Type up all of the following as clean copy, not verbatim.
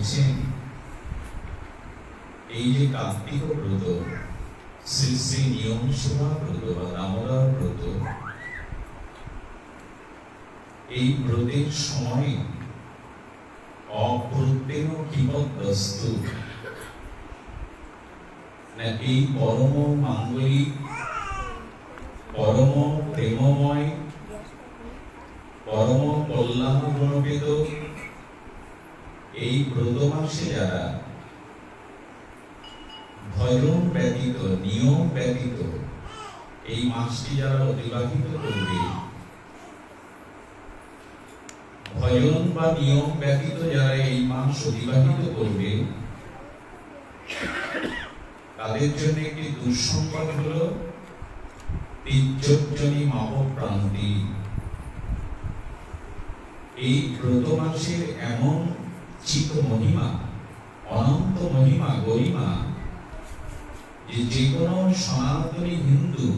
বলছেন এই যে কার্তিক ব্রত, শ্রী শ্রী নিয়ম সেবা ব্রত বা দামোদর ব্রত, এই ব্রতের সময় অপ্রত্যেন কিবদ্বস্তু না এই পরম মাঙ্গলিক, পরম প্রেমময়, পরম কল্যাণ গুণবেদ এই ব্রত মাসে যারা ভজন ব্যতীত, নিয়ম ব্যতীত এই মাসটি যারা অতিবাহিত করবে, ভজন বা নিয়ম ব্যতীত যারা এই মাস অতিবাহিত করবে, তাদের জন্য একটি দুঃসংবাদ হলো তির্যজনী মহাপ্রান্তি। এই ব্রত মাসের এমন চিত মহিমা, অনন্ত মহিমা, গরিমা, যে কোনো সনাতনী হিন্দু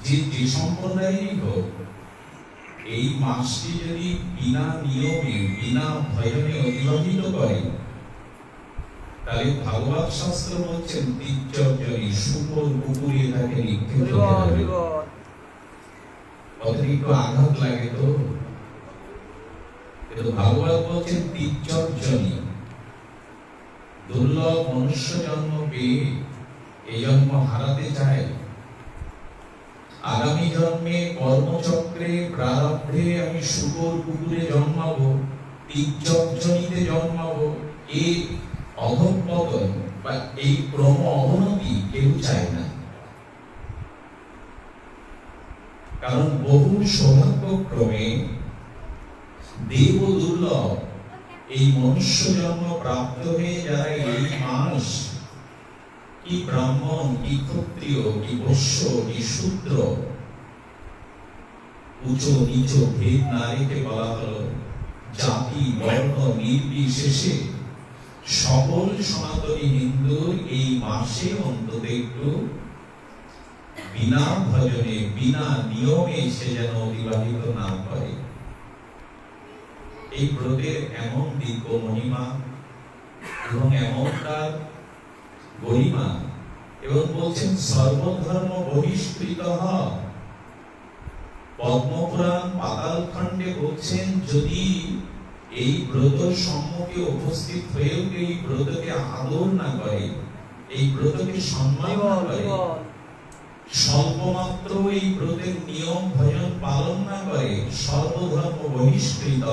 যে সম্প্রদায়েরই হোক, এই মাসটি যদি বিনা নিয়মে, বিনা ভজনে অতিবাহিত করে, তাহলে ভাগবত শাস্ত্র বলছেন তির্যজনী শুকর কুকুরে তাকে নিক্ষেপ করতে হবে। অতিরিক্ত আঘাত লাগে তো, কিন্তু ভাগবত বলছেন তির্যজনী। দুর্লভ মনুষ্য জন্ম পেয়ে এই জন্ম হারাতে চায়, আগামী জন্মে কর্মচক্রে প্রারব্ধে আমি শুকর কুকুরে জন্মাবো, তির্যজনীতে জন্মাবো, এই অধঃপতন বা এই ক্রম অবনতি কেউ চায় না। কারণ বহু সৌভাগ্যক্রমে দেব দুর্লভ এই মনুষ্য জন্ম প্রাপ্ত হয়ে যারা এই মাস, কি ব্রাহ্মণ, কি ক্ষত্রিয়, কি বৈশ্য, কি শূদ্র, উচ্চ নিচ ভেদ না রেখে বলা হলো জাতি বর্ণ নির্বিশেষে সকল সনাতনী হিন্দুর এই মাসে অন্তত একটু বিনা ভজনে, বিনা নিয়মে সে যেন অতিবাহিত না করে। এই ব্রতের এমন দিব্য মহিমা এবং এমন তার গরিমা, এবং বলছেন সর্বধর্ম বহিষ্কৃত। পদ্মপুরাণ পাতাল খণ্ডে বলছেন যদি এই ব্রত সম্মুখে উপস্থিত হয়েও এই ব্রতকে আদর না করে, এই ব্রতকে সম্মান না করে, স্বল্পমাত্র এই ব্রতের নিয়ম ভজন পালন না করে, সর্বধর্ম বহিষ্কৃত,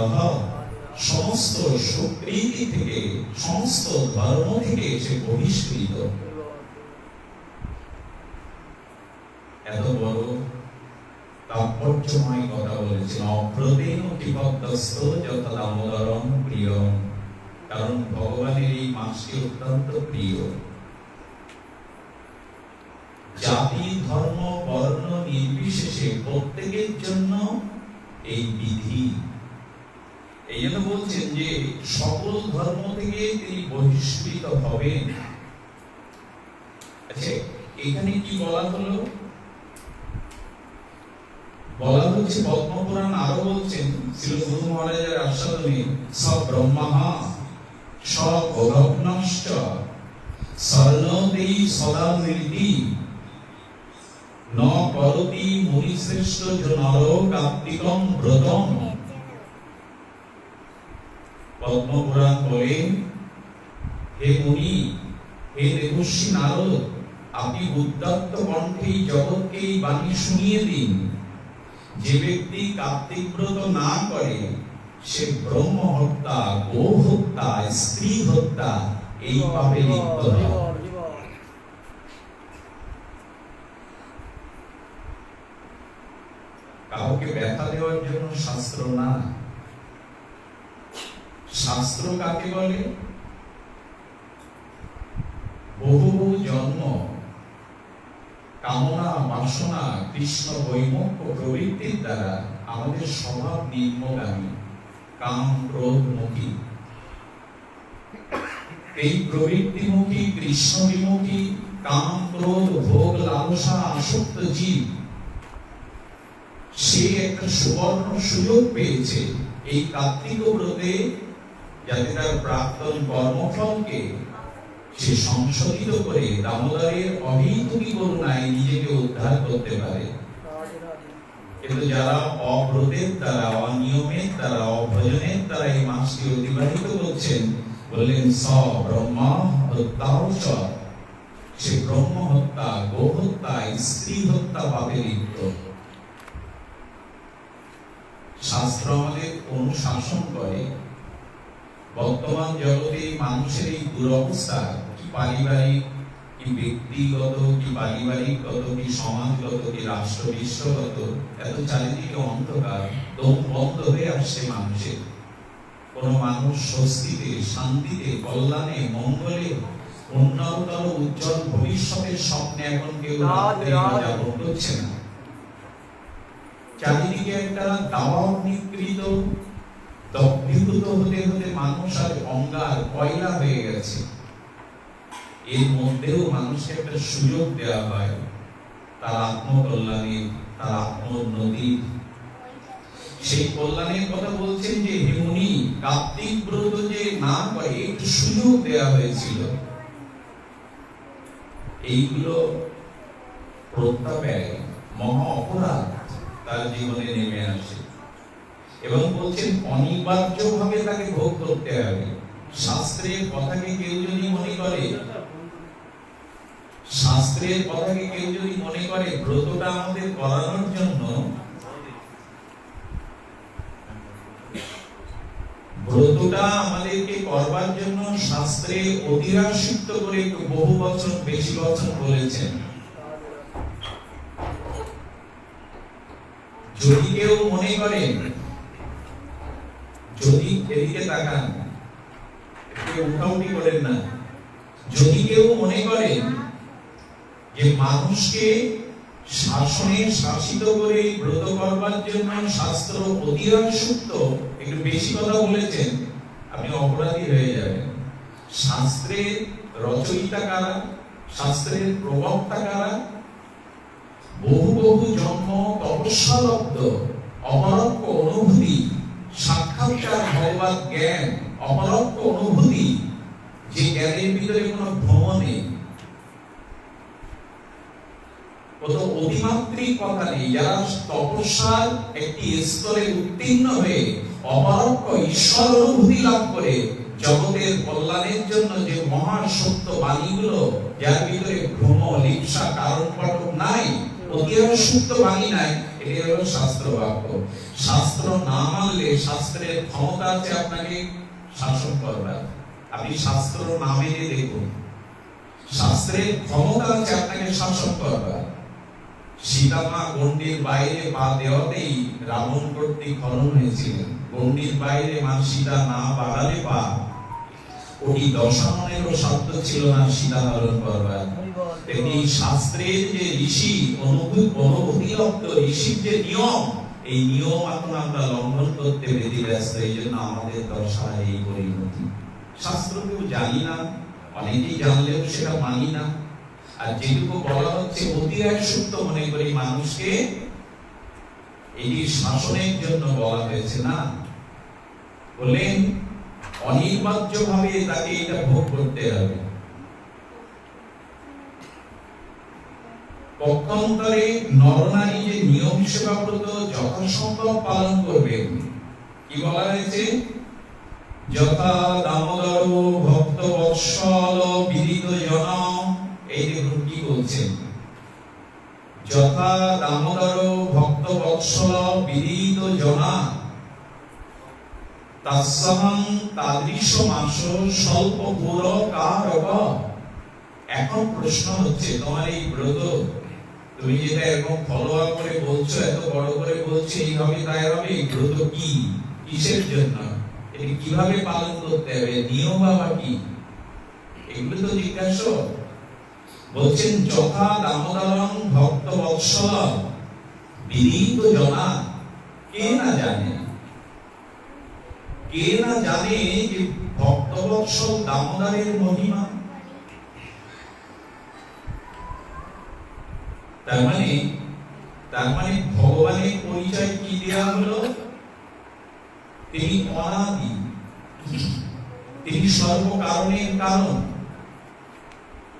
সমস্ত সুকৃতি থেকে, সমস্ত ধর্ম থেকে সে বহিষ্কৃত। এত বড় তাৎপর্যময় কথা বলেছেন, অপ্রদেন কিবদ্দস্ত যথা দামোদরম প্রিয়। কারণ ভগবানের এই মাসটি অত্যন্ত প্রিয়। জাতি ধর্ম বর্ণ নির্বিশেষে প্রত্যেকের জন্য এই বিধি। এই জন্য বলছেন যে সকল ধর্ম থেকে তিনি বহিষ্কৃত হবেন। আচ্ছা, এখানে কি বলা হলো? বলা হচ্ছে পদ্মপুরাণ আরো বলছেন, শ্রী গুরু মহারাজের আস্বাদনে সব ব্রহ্মা সব অভগ্নশ্চ স্বর্ণদেই সদা মৃতি ন করতি মুনিশ্রেষ্ঠ নর কার্তিকং ব্রতম। পদ্মপুরাণ বলে, হে মুনি, হে দেবর্ষি নারদ, আপনি উদ্যত্ত কণ্ঠে জগৎকে এই বাণী শুনিয়ে দিন, যে ব্যক্তি কার্তিক ব্রত না করে সে ব্রহ্ম হত্যা, গো হত্যা, স্ত্রী হত্যা এই পাপে লিপ্ত হয়। কাউকে ব্যথা দেওয়ার জন্য শাস্ত্র না। শাস্ত্র কাকে বলে? বহু বহু জন্ম কামনা, বাসনা, কৃষ্ণ বৈমুখ্য প্রবৃত্তির দ্বারা আমাদের স্বভাব নিম্নগামী, কাম ক্রোধমুখী। এই প্রবৃত্তিমুখী, কৃষ্ণ বিমুখী, কাম ক্রোধ ভোগ লালসা আসক্ত জীব, সে একটা সুবর্ণ সুযোগ পেয়েছে এই কার্তিক ব্রতে যাতে তার প্রাক্তন কর্মফলকে সে সংশোধিত করে দামোদরের অহেতুকী করুণায় নিজেকে উদ্ধার করতে পারে। কিন্তু যারা অব্রতের দ্বারা, অনিয়মের দ্বারা, অভজনের দ্বারা এই মাসটি অতিবাহিত করছেন, বললেন স ব্রহ্মা হত্যাও চ, সে ব্রহ্ম হত্যা, গো হত্যা, স্ত্রী হত্যা পাপে লিপ্ত। শাস্ত্র আমাদের অনুশাসন করে বর্তমান জগতে মানুষের এই দুরবস্থা, কি পারিবারিক, কি ব্যক্তিগত, কি পারিবারিকগত, কি সমাজগত, কি রাষ্ট্র বিশ্বগত, এত চারিদিকে অন্ধকার, দম বন্ধ হয়ে আসছে মানুষের। কোন মানুষ স্বস্তিতে, শান্তিতে, কল্যাণে, মঙ্গলে, উন্নততর উজ্জ্বল ভবিষ্যতের স্বপ্নে এখন কেউ রাত্রে যাপন করছে না। চারিদিকে একটা দাবাব নিকৃত, দগ্ধীভূত হতে হতে মানুষ আর অঙ্গার, কয়লা হয়ে গেছে। এর মধ্যেও মানুষকে একটা সুযোগ দেওয়া হয় তার আত্মকল্যাণের, তার আত্মোন্নতির। সেই কল্যাণের কথা বলছেন যে হে মুনি, কার্তিক ব্রত যে না করে একটু সুযোগ দেওয়া হয়েছিল। এইগুলো প্রত্যাব্যয়, মহা অপরাধ তার জীবনে নেমে আসে এবং বলছেন অনিবার্যভাবে তাকে ভোগ করতে হবে। শাস্ত্রের কথাকে কেউ যদি মনে করে, শাস্ত্রের কথাকে কেউ যদি মনে করে ব্রতটা আমাদের করানোর জন্য, ব্রতটা আমাদেরকে করবার জন্য শাস্ত্রে অতিরাসিক্ত করে একটু বহু বচন, বেশি বচন বলেছেন। যদি কেউ মনে করেন, যদি এদিকে তাকান, কেউ উঠাউঠি করেন না, যদি কেউ মনে করেন যে মানুষকে শাসনে শাসিত করে ব্রত করবার জন্য শাস্ত্র অতিরাসক্ত, একটু বেশি কথা বলেছেন, আপনি অপরাধী হয়ে যাবেন। শাস্ত্রের রচয়িতা কারা, শাস্ত্রের প্রবক্তা কারা? বহু বহু জন্ম তপস্যালব্ধ অপরোক্ষ অনুভূতি, সাক্ষাৎকার ভগবত জ্ঞান, অপরোক্ষ অনুভূতি, যে জ্ঞানের ভিতরে কোনো ভ্রম নেই, কত অতিমাত্রিক কথা নেই। যারা তপস্যার একটি স্তরে উত্তীর্ণ হয়ে অপরোক্ষ ঈশ্বর অনুভূতি লাভ করে জগতের কল্যাণের জন্য যে মহা সত্য বাণীগুলো, যার ভিতরে ভ্রম, লিপ্সা, কারণ পাঠক নাই, অতিরসুক্ত বাণী নাই, এটি হলো শাস্ত্র বাক্য। শাস্ত্র না মানলে শাস্ত্রের ক্ষমতা আছে আপনাকে শাসন করবার। আপনি শাস্ত্র না মেনে দেখুন, শাস্ত্রের ক্ষমতা আছে আপনাকে শাসন করবার। সীতামা গণ্ডির বাইরে পা দেওয়াতেই রাবণ কর্তৃক হরণ হয়েছিলেন। গণ্ডির বাইরে মা সীতা না বাড়ালে পা, ওটি দশাননেরও শব্দ ছিল না সীতা হরণ করবার। তেমনি শাস্ত্রের যে ঋষি, অনুভূতিলব্ধ ঋষির যে নিয়ম, এই নিয়ম এখন আমরা লঙ্ঘন করতে বেঁধে ব্যস্ত। এই জন্য আমাদের দশা এই পরিণতি। শাস্ত্র কেউ জানি না, অনেকেই জানলেও সেটা মানি না। আর যেটুকু বলা হচ্ছে অতিরাসক্ত মনে করি মানুষকে, এটি শাসনের জন্য বলা হয়েছে না। বললেন অনিবার্য ভাবে তাকে এটা ভোগ করতে হবে। পক্ষান্তরে নরনারী যে নিয়ম সেবা ব্রত যথাসম্ভব পালন করবেন, কি বলা হয়েছে? যথা দামোদর ভক্ত বৎসল বিদিত জন। এই দেখুন কি বলছেন, যথা দামোদর ভক্ত বৎসল বিদিত জনা তৎসহং তাদৃশ মাস স্বল্প পুর কারব। এখন প্রশ্ন হচ্ছে, তোমার এই ব্রত তুমি যেটা এরকম ফলোয়া করে বলছো, এত বড় করে বলছো, এই হবে তাই হবে, এই ব্রত কি, কিসের জন্য, এটা কিভাবে পালন করতে হবে, নিয়ম বা কি, এগুলো তো জিজ্ঞাসা। বলছেন যথা দামোদরং ভক্ত বৎসল বিদিত জনা। কে না জানে, কে না জানে যে ভক্ত বৎসল দামোদরের মহিমা। তার মানে ভগবানের পরিচয় কি দেওয়া হলো? তিনি অনাদি, তিনি সর্বকারণের কারণ।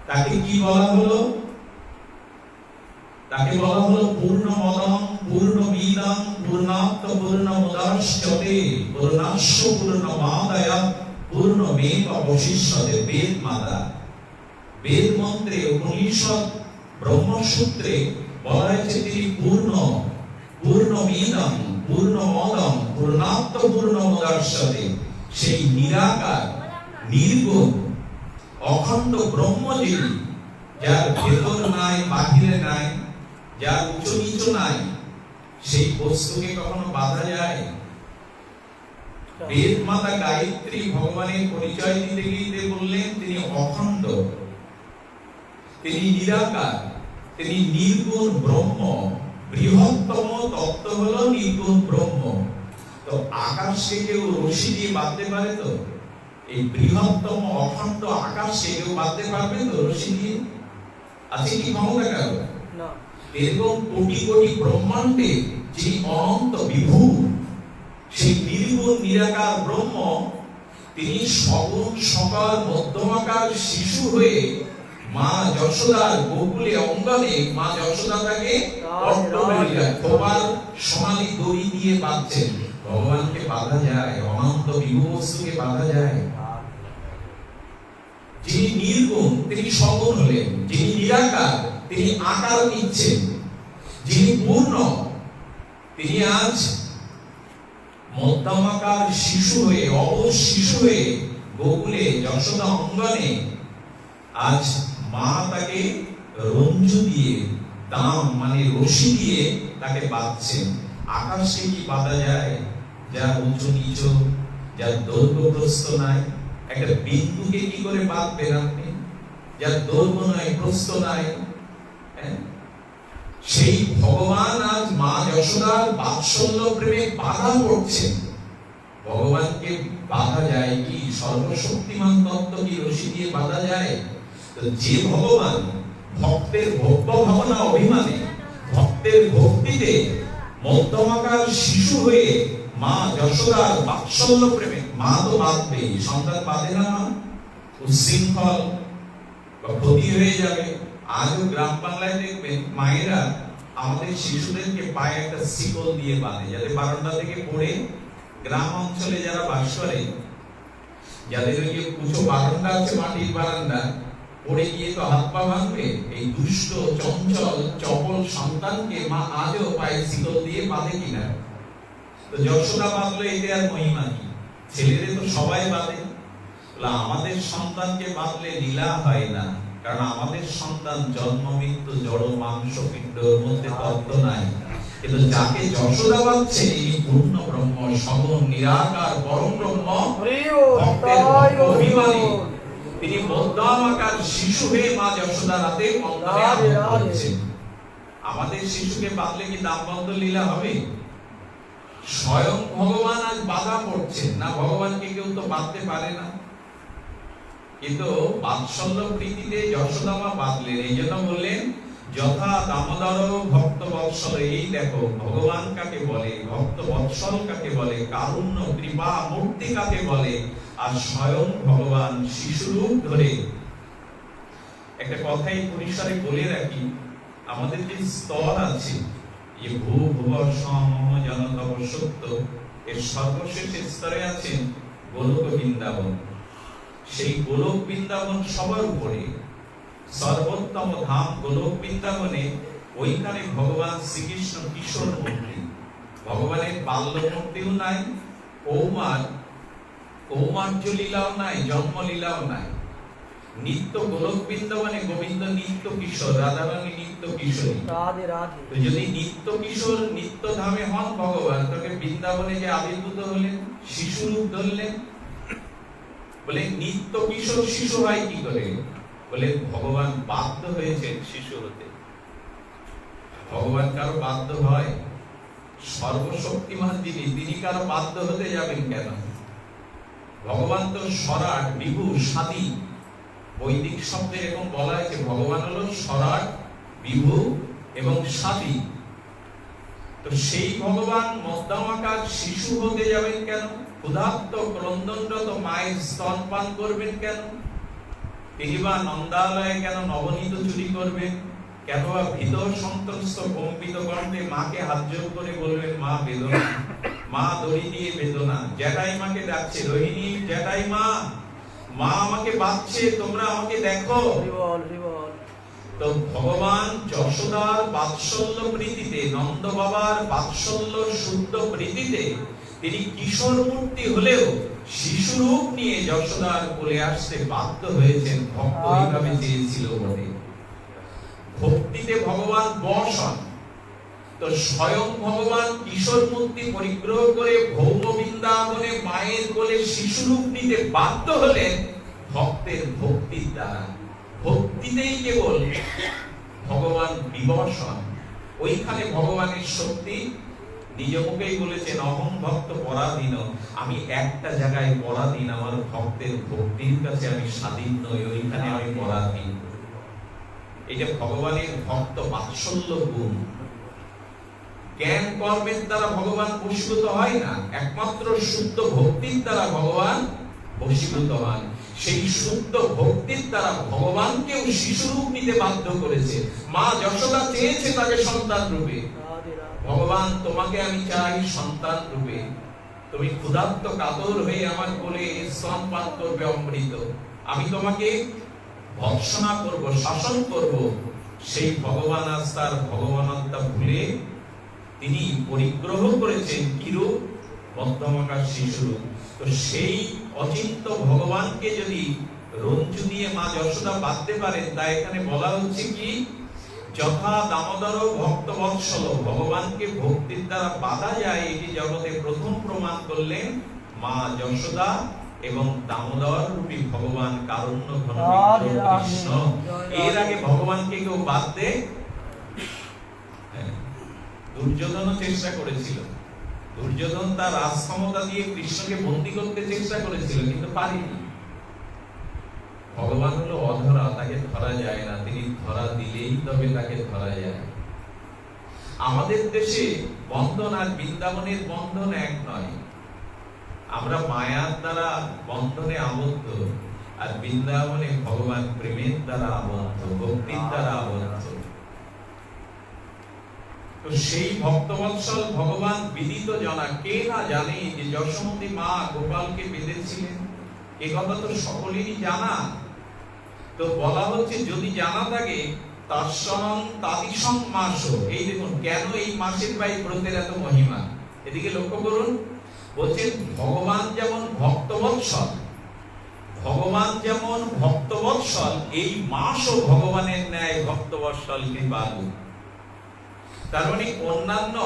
তাকে কি বলা হলো? তাকে বলা হলো পূর্ণমদং পূর্ণমিদং পূর্ণাৎ পূর্ণমুদচ্যতে পূর্ণস্য পূর্ণমাদায় পূর্ণমেবাবশিষ্যতে। বেদ মাতা, বেদ মন্ত্রে, উপনিষদ, ব্রহ্মসূত্রে বলা হয়েছে তিনি পূর্ণ, পূর্ণমিদং পূর্ণমদং পূর্ণাৎ পূর্ণমুদচ্যতে। সেই নিরাকার, নির্গুণ, অখণ্ড ব্রহ্ম যিনি, যার ভেতর নাই বাহিরে নাই, যার উঁচু নিচু নাই, সেই বস্তুকে কখনো বাধা যায়? বেদ মাতা গায়ত্রী ভগবানের পরিচয় দিতে গিয়ে বললেন তিনি অখণ্ড, তিনি নিরাকার, তিনি নির্গুণ ব্রহ্ম। বৃহত্তম তত্ত্ব হলো নির্গুণ ব্রহ্ম। তো আকাশকে কেউ রশি দিয়ে বাঁধতে পারে? তো এই বৃহত্তম অখণ্ড আকাশকে কেউ বাঁধতে পারবে তো রশি দিয়ে? আছে কি ক্ষমতা কারো? না। এরকম কোটি কোটি ব্রহ্মাণ্ডে যিনি অনন্ত বিভু, সেই নির্গুণ নিরাকার ব্রহ্ম, তিনি সগুণ সকাল মধ্যমাকার শিশু হয়ে মা যশোদার গোকুলে অঙ্গনে মা যশোদা তাকে খোপার সোনালী দড়ি দিয়ে বাঁধছেন। ভগবানকে বাঁধা যায়? অনন্ত বিভু বস্তুকে বাঁধা যায়? যিনি নির্গুণ তিনি সগুণ হলেন, যিনি নিরাকার তিনি আকার নিচ্ছেন, যিনি পূর্ণ তিনি আজ মধ্যমাকার শিশু হয়ে, অবশ শিশু হয়ে গোকুলে যশোদা অঙ্গনে আজ মা তাকে রঞ্জু দিয়ে, দাম মানে রশি দিয়ে তাকে বাঁধছেন। আকাশকে কি বাঁধা যায়? যার উঁচু নিচু, যার দৈর্ঘ্য প্রস্থ নাই। একটা বিন্দুকে কি করে বাঁধবেন আপনি? যার দৈর্ঘ্য নাই প্রস্থ নাই। সেই ভগবান আজ মা যশোদার বাৎসল্য প্রেমে বাধা পড়ছেন। ভগবানকে বাধা যায় কি? সর্বশক্তিমান তত্ত্ব কি রশি দিয়ে বাধা যায়? যে ভগবান ভক্তের ভব্য ভাবনা অভিমানে, ভক্তের ভক্তিতে মধ্যমাকার শিশু হয়ে মা যশোদার বাৎসল্য প্রেমে, মা তো বাঁধবেই, সন্তান বাঁধে না? উচ্ছৃঙ্খল বা ক্ষতি হয়ে যাবে। আজও গ্রাম বাংলায় দেখবেন মায়েরা আমাদের শিশুদেরকে পায়ে একটা শিকল দিয়ে বাঁধে, যাতে বারান্দা থেকে পড়ে, গ্রাম অঞ্চলে যারা বাস করে, যাদের ওই যে উঁচু বারান্দা আছে, মাটির বারান্দা, পড়ে গিয়ে তো হাত পা ভাঙবে। এই দুষ্ট চঞ্চল চপল সন্তানকে মা আজও পায়ে শিকল দিয়ে বাঁধে কিনা? তো যশোদা বাঁধলো, এতে আর মহিমা কি? ছেলেদের তো সবাই বাঁধে। আমাদের সন্তানকে বাঁধলে লীলা হয় না, কারণ আমাদের সন্তান জন্ম মৃত্যু জড় মাংস পিণ্ডের মধ্যে তত্ত্ব নাই। কিন্তু যাকে যশোদা বাঁধছে তিনি পূর্ণ ব্রহ্ম, সগুণ নিরাকার পরম ব্রহ্ম। ভক্তের অভিমানী তিনি মধ্যমাকার শিশু হয়ে মা যশোদার হাতে অঙ্গনে আবদ্ধ হচ্ছেন। আমাদের শিশুকে বাঁধলে কি দামবন্ধ লীলা হবে? স্বয়ং ভগবান আজ বাধা পড়ছেন না। ভগবানকে কেউ তো বাঁধতে পারে না, কিন্তু বাৎসল্য প্রীতিতে যশোদা মা বাঁধলেন। এই জন্য বললেন যথা দামোদর ভক্ত বৎসল। এই দেখো ভগবান কাকে বলে, ভক্ত বৎসল কাকে বলে, কারুণ্য কৃপা মূর্তি কাকে বলে। আর স্বয়ং ভগবান শিশুরূপ ধরে। একটা কথাই পরিসরে বলে রাখি, আমাদের যে স্তর আছে, এই ভূ ভুব সম জনতব সত্য, এর সর্বশেষ স্তরে আছেন গোলক বৃন্দাবন। সেই গোলক বৃন্দাবন সবার উপরে, সর্বোত্তম ধাম গোলক বৃন্দাবনে। ওইখানে ভগবান শ্রীকৃষ্ণ কিশোর মূর্তি, ভগবানের বাল্য মূর্তিও নাই, কৌমার্য লীলাও নাই, জন্ম লীলাও নাই। নিত্য গোলক বৃন্দাবনে গোবিন্দ নিত্য কিশোর, রাধারানী নিত্য কিশোরী। তো যদি নিত্য কিশোর নিত্য ধামে হন ভগবান, তবে বৃন্দাবনে যে আবির্ভূত হলেন, শিশু রূপ ধরলেন। বলে নিত্য কিশোর শিশু হয় কি করে? বলে ভগবান বাধ্য হয়েছেন শিশু হতে। ভগবান কারো বাধ্য হয়? সর্বশক্তিমান যিনি, তিনি কারো বাধ্য হতে যাবেন কেন? ভগবান তো সরাট, বিভু, স্বাদী। বৈদিক শব্দে এরকম বলা হয়েছে, ভগবান হলো সরাট, বিভু এবং স্বাদী। তো সেই ভগবান মধ্যমাকার শিশু হতে যাবেন কেন? ক্ষুধার্ত ক্রন্দনরত মায়ের স্তন পান করবেন কেন? তিনি বা নন্দালয়ে কেন নবনীত চুরি করবেন? কেন বা ভীত সন্ত্রস্ত কম্পিত কণ্ঠে মাকে হাত জোড় করে বলবেন, মা বেদনা, মা দড়ি দিয়ে বেদনা। জ্যাঠাই মাকে ডাকছে, রোহিণী জ্যাঠাই মা, মা আমাকে বাঁচছে, তোমরা আমাকে দেখো। তো ভগবান যশোদার বাৎসল্য প্রীতিতে, নন্দ বাবার বাৎসল্য শুদ্ধ প্রীতিতে তিনি কিশোর মূর্তি হলেও শিশু রূপ নিয়ে যশোদার কোলে আসতে বাধ্য হয়েছেন। ভক্ত এইভাবে চেয়েছিল বলে। ভক্তিতে ভগবান বশ হন। তো স্বয়ং ভগবান কিশোর মূর্তি পরিগ্রহ করে ভৌম বৃন্দাবনে মায়ের কোলে শিশু রূপ নিতে বাধ্য হলেন ভক্তের ভক্তির দ্বারা। ভক্তিতেই কেবল ভগবান বিবশ হন। ওইখানে ভগবানের শক্তি নিজ মুখেই বলেছেন, অহং ভক্ত পরাধীন। আমি একটা জায়গায় পরাধীন, আমার ভক্তের ভক্তির কাছে আমি স্বাধীন নই, ওইখানে আমি পরাধীন। এটা ভগবানের ভক্ত বাৎসল্য গুণ। জ্ঞান কর্মের দ্বারা ভগবান বশীভূত হয় না, একমাত্র শুদ্ধ ভক্তির দ্বারা ভগবান বশীভূত হন। সেই শুদ্ধ ভক্তির দ্বারা ভগবানকেও শিশু রূপ নিতে বাধ্য করেছে। মা যশোদা চেয়েছে তাকে সন্তান রূপে। ভগবান, তোমাকে আমি চাই সন্তান রূপে। তুমি ক্ষুধার্ত কাতর হয়ে আমার কোলে স্তন পান করবে অমৃত, আমি তোমাকে ভৎসনা করব, শাসন করব। সেই ভগবান আজ তার ভগবানত্তা ভুলে তিনি পরিগ্রহ করেছেন কি রূপ? মধ্যমাকার শিশু। তো সেই অচিন্ত ভগবানকে যদি রঞ্জু দিয়ে মা যশোদা বাঁধতে পারেন, তা এখানে বলা হচ্ছে কি, যথা দামোদর ভক্ত বৎসল, ভগবানকে ভক্তির দ্বারা বাঁধা যায়, এটি জগতে প্রথম প্রমাণ করলেন মা যশোদা এবং দামোদর রূপী ভগবান কারুণ্য ঘন কৃষ্ণ। এর আগে ভগবানকে কেউ বাঁধতে, দুর্যোধনও চেষ্টা করেছিল। দুর্যোধন তার রাজ ক্ষমতা দিয়ে কৃষ্ণকে বন্দী করতে চেষ্টা করেছিল, কিন্তু পারেনি। ভগবান হলো অধরা, তাকে ধরা যায় না, তিনি ধরা দিলেই তবে তাকে ধরা যায়। আমাদের দেশে বন্ধন আর বৃন্দাবনের বন্ধন এক নয়। আমরা মায়ার দ্বারা বন্ধনে আবদ্ধ, আর বৃন্দাবনে ভগবান প্রেমের দ্বারা আবদ্ধ, ভক্তির দ্বারা আবদ্ধ। তো সেই ভক্তবৎসল ভগবান বিদিত জনা, কে না জানে যে যশোমতী মা গোপালকে বেঁধেছিলেন? এ কথা তো সকলেরই জানা। তো বলা হচ্ছে, যদি জানা থাকে তাৎসং তাদিসং মাস। এই দেখুন কেন এই মাসের বাই ব্রতের এত মহিমা। এদিকে লক্ষ্য করুন, বলছেন ভগবান যেমন ভক্তবৎসল, ভগবান যেমন ভক্তবৎসল, এই মাসও ভগবানের ন্যায় ভক্তবৎসল কৃপালু। তার মানে অন্যান্য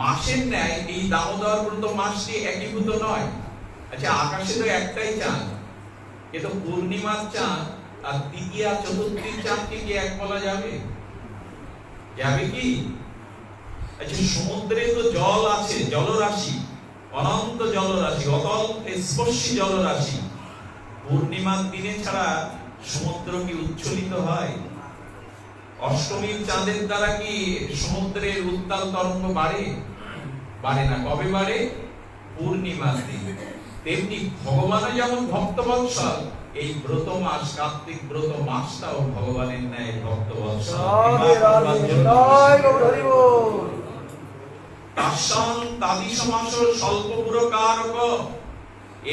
মাসের ন্যায় এই দামোদর ব্রত মাসটি একীভূত নয়। আচ্ছা, আকাশে তো একটাই চাঁদ, কিন্তু পূর্ণিমার চাঁদ আর তৃতীয়া চতুর্থীর চাঁদকে কি এক বলা যাবে? যাবে কি? আচ্ছা, সমুদ্রে তো জল আছে, জলরাশি, অনন্ত জলরাশি, অতল স্পর্শী জলরাশি। পূর্ণিমার দিনে ছাড়া সমুদ্র কি উচ্ছ্বলিত হয়? অষ্টমীর চাঁদের দ্বারা কি সমুদ্রের উত্তাল তরঙ্গ বাড়ে? বাড়ে না। কবে বাড়ে? পূর্ণিমার দিন। তেমনি ভগবানও যেমন ভক্তবৎসল, এই ব্রত মাস, কার্তিক ব্রত মাসটাও ভগবানের ন্যায় ভক্তবৎসল। স্বল্প পুরকারক,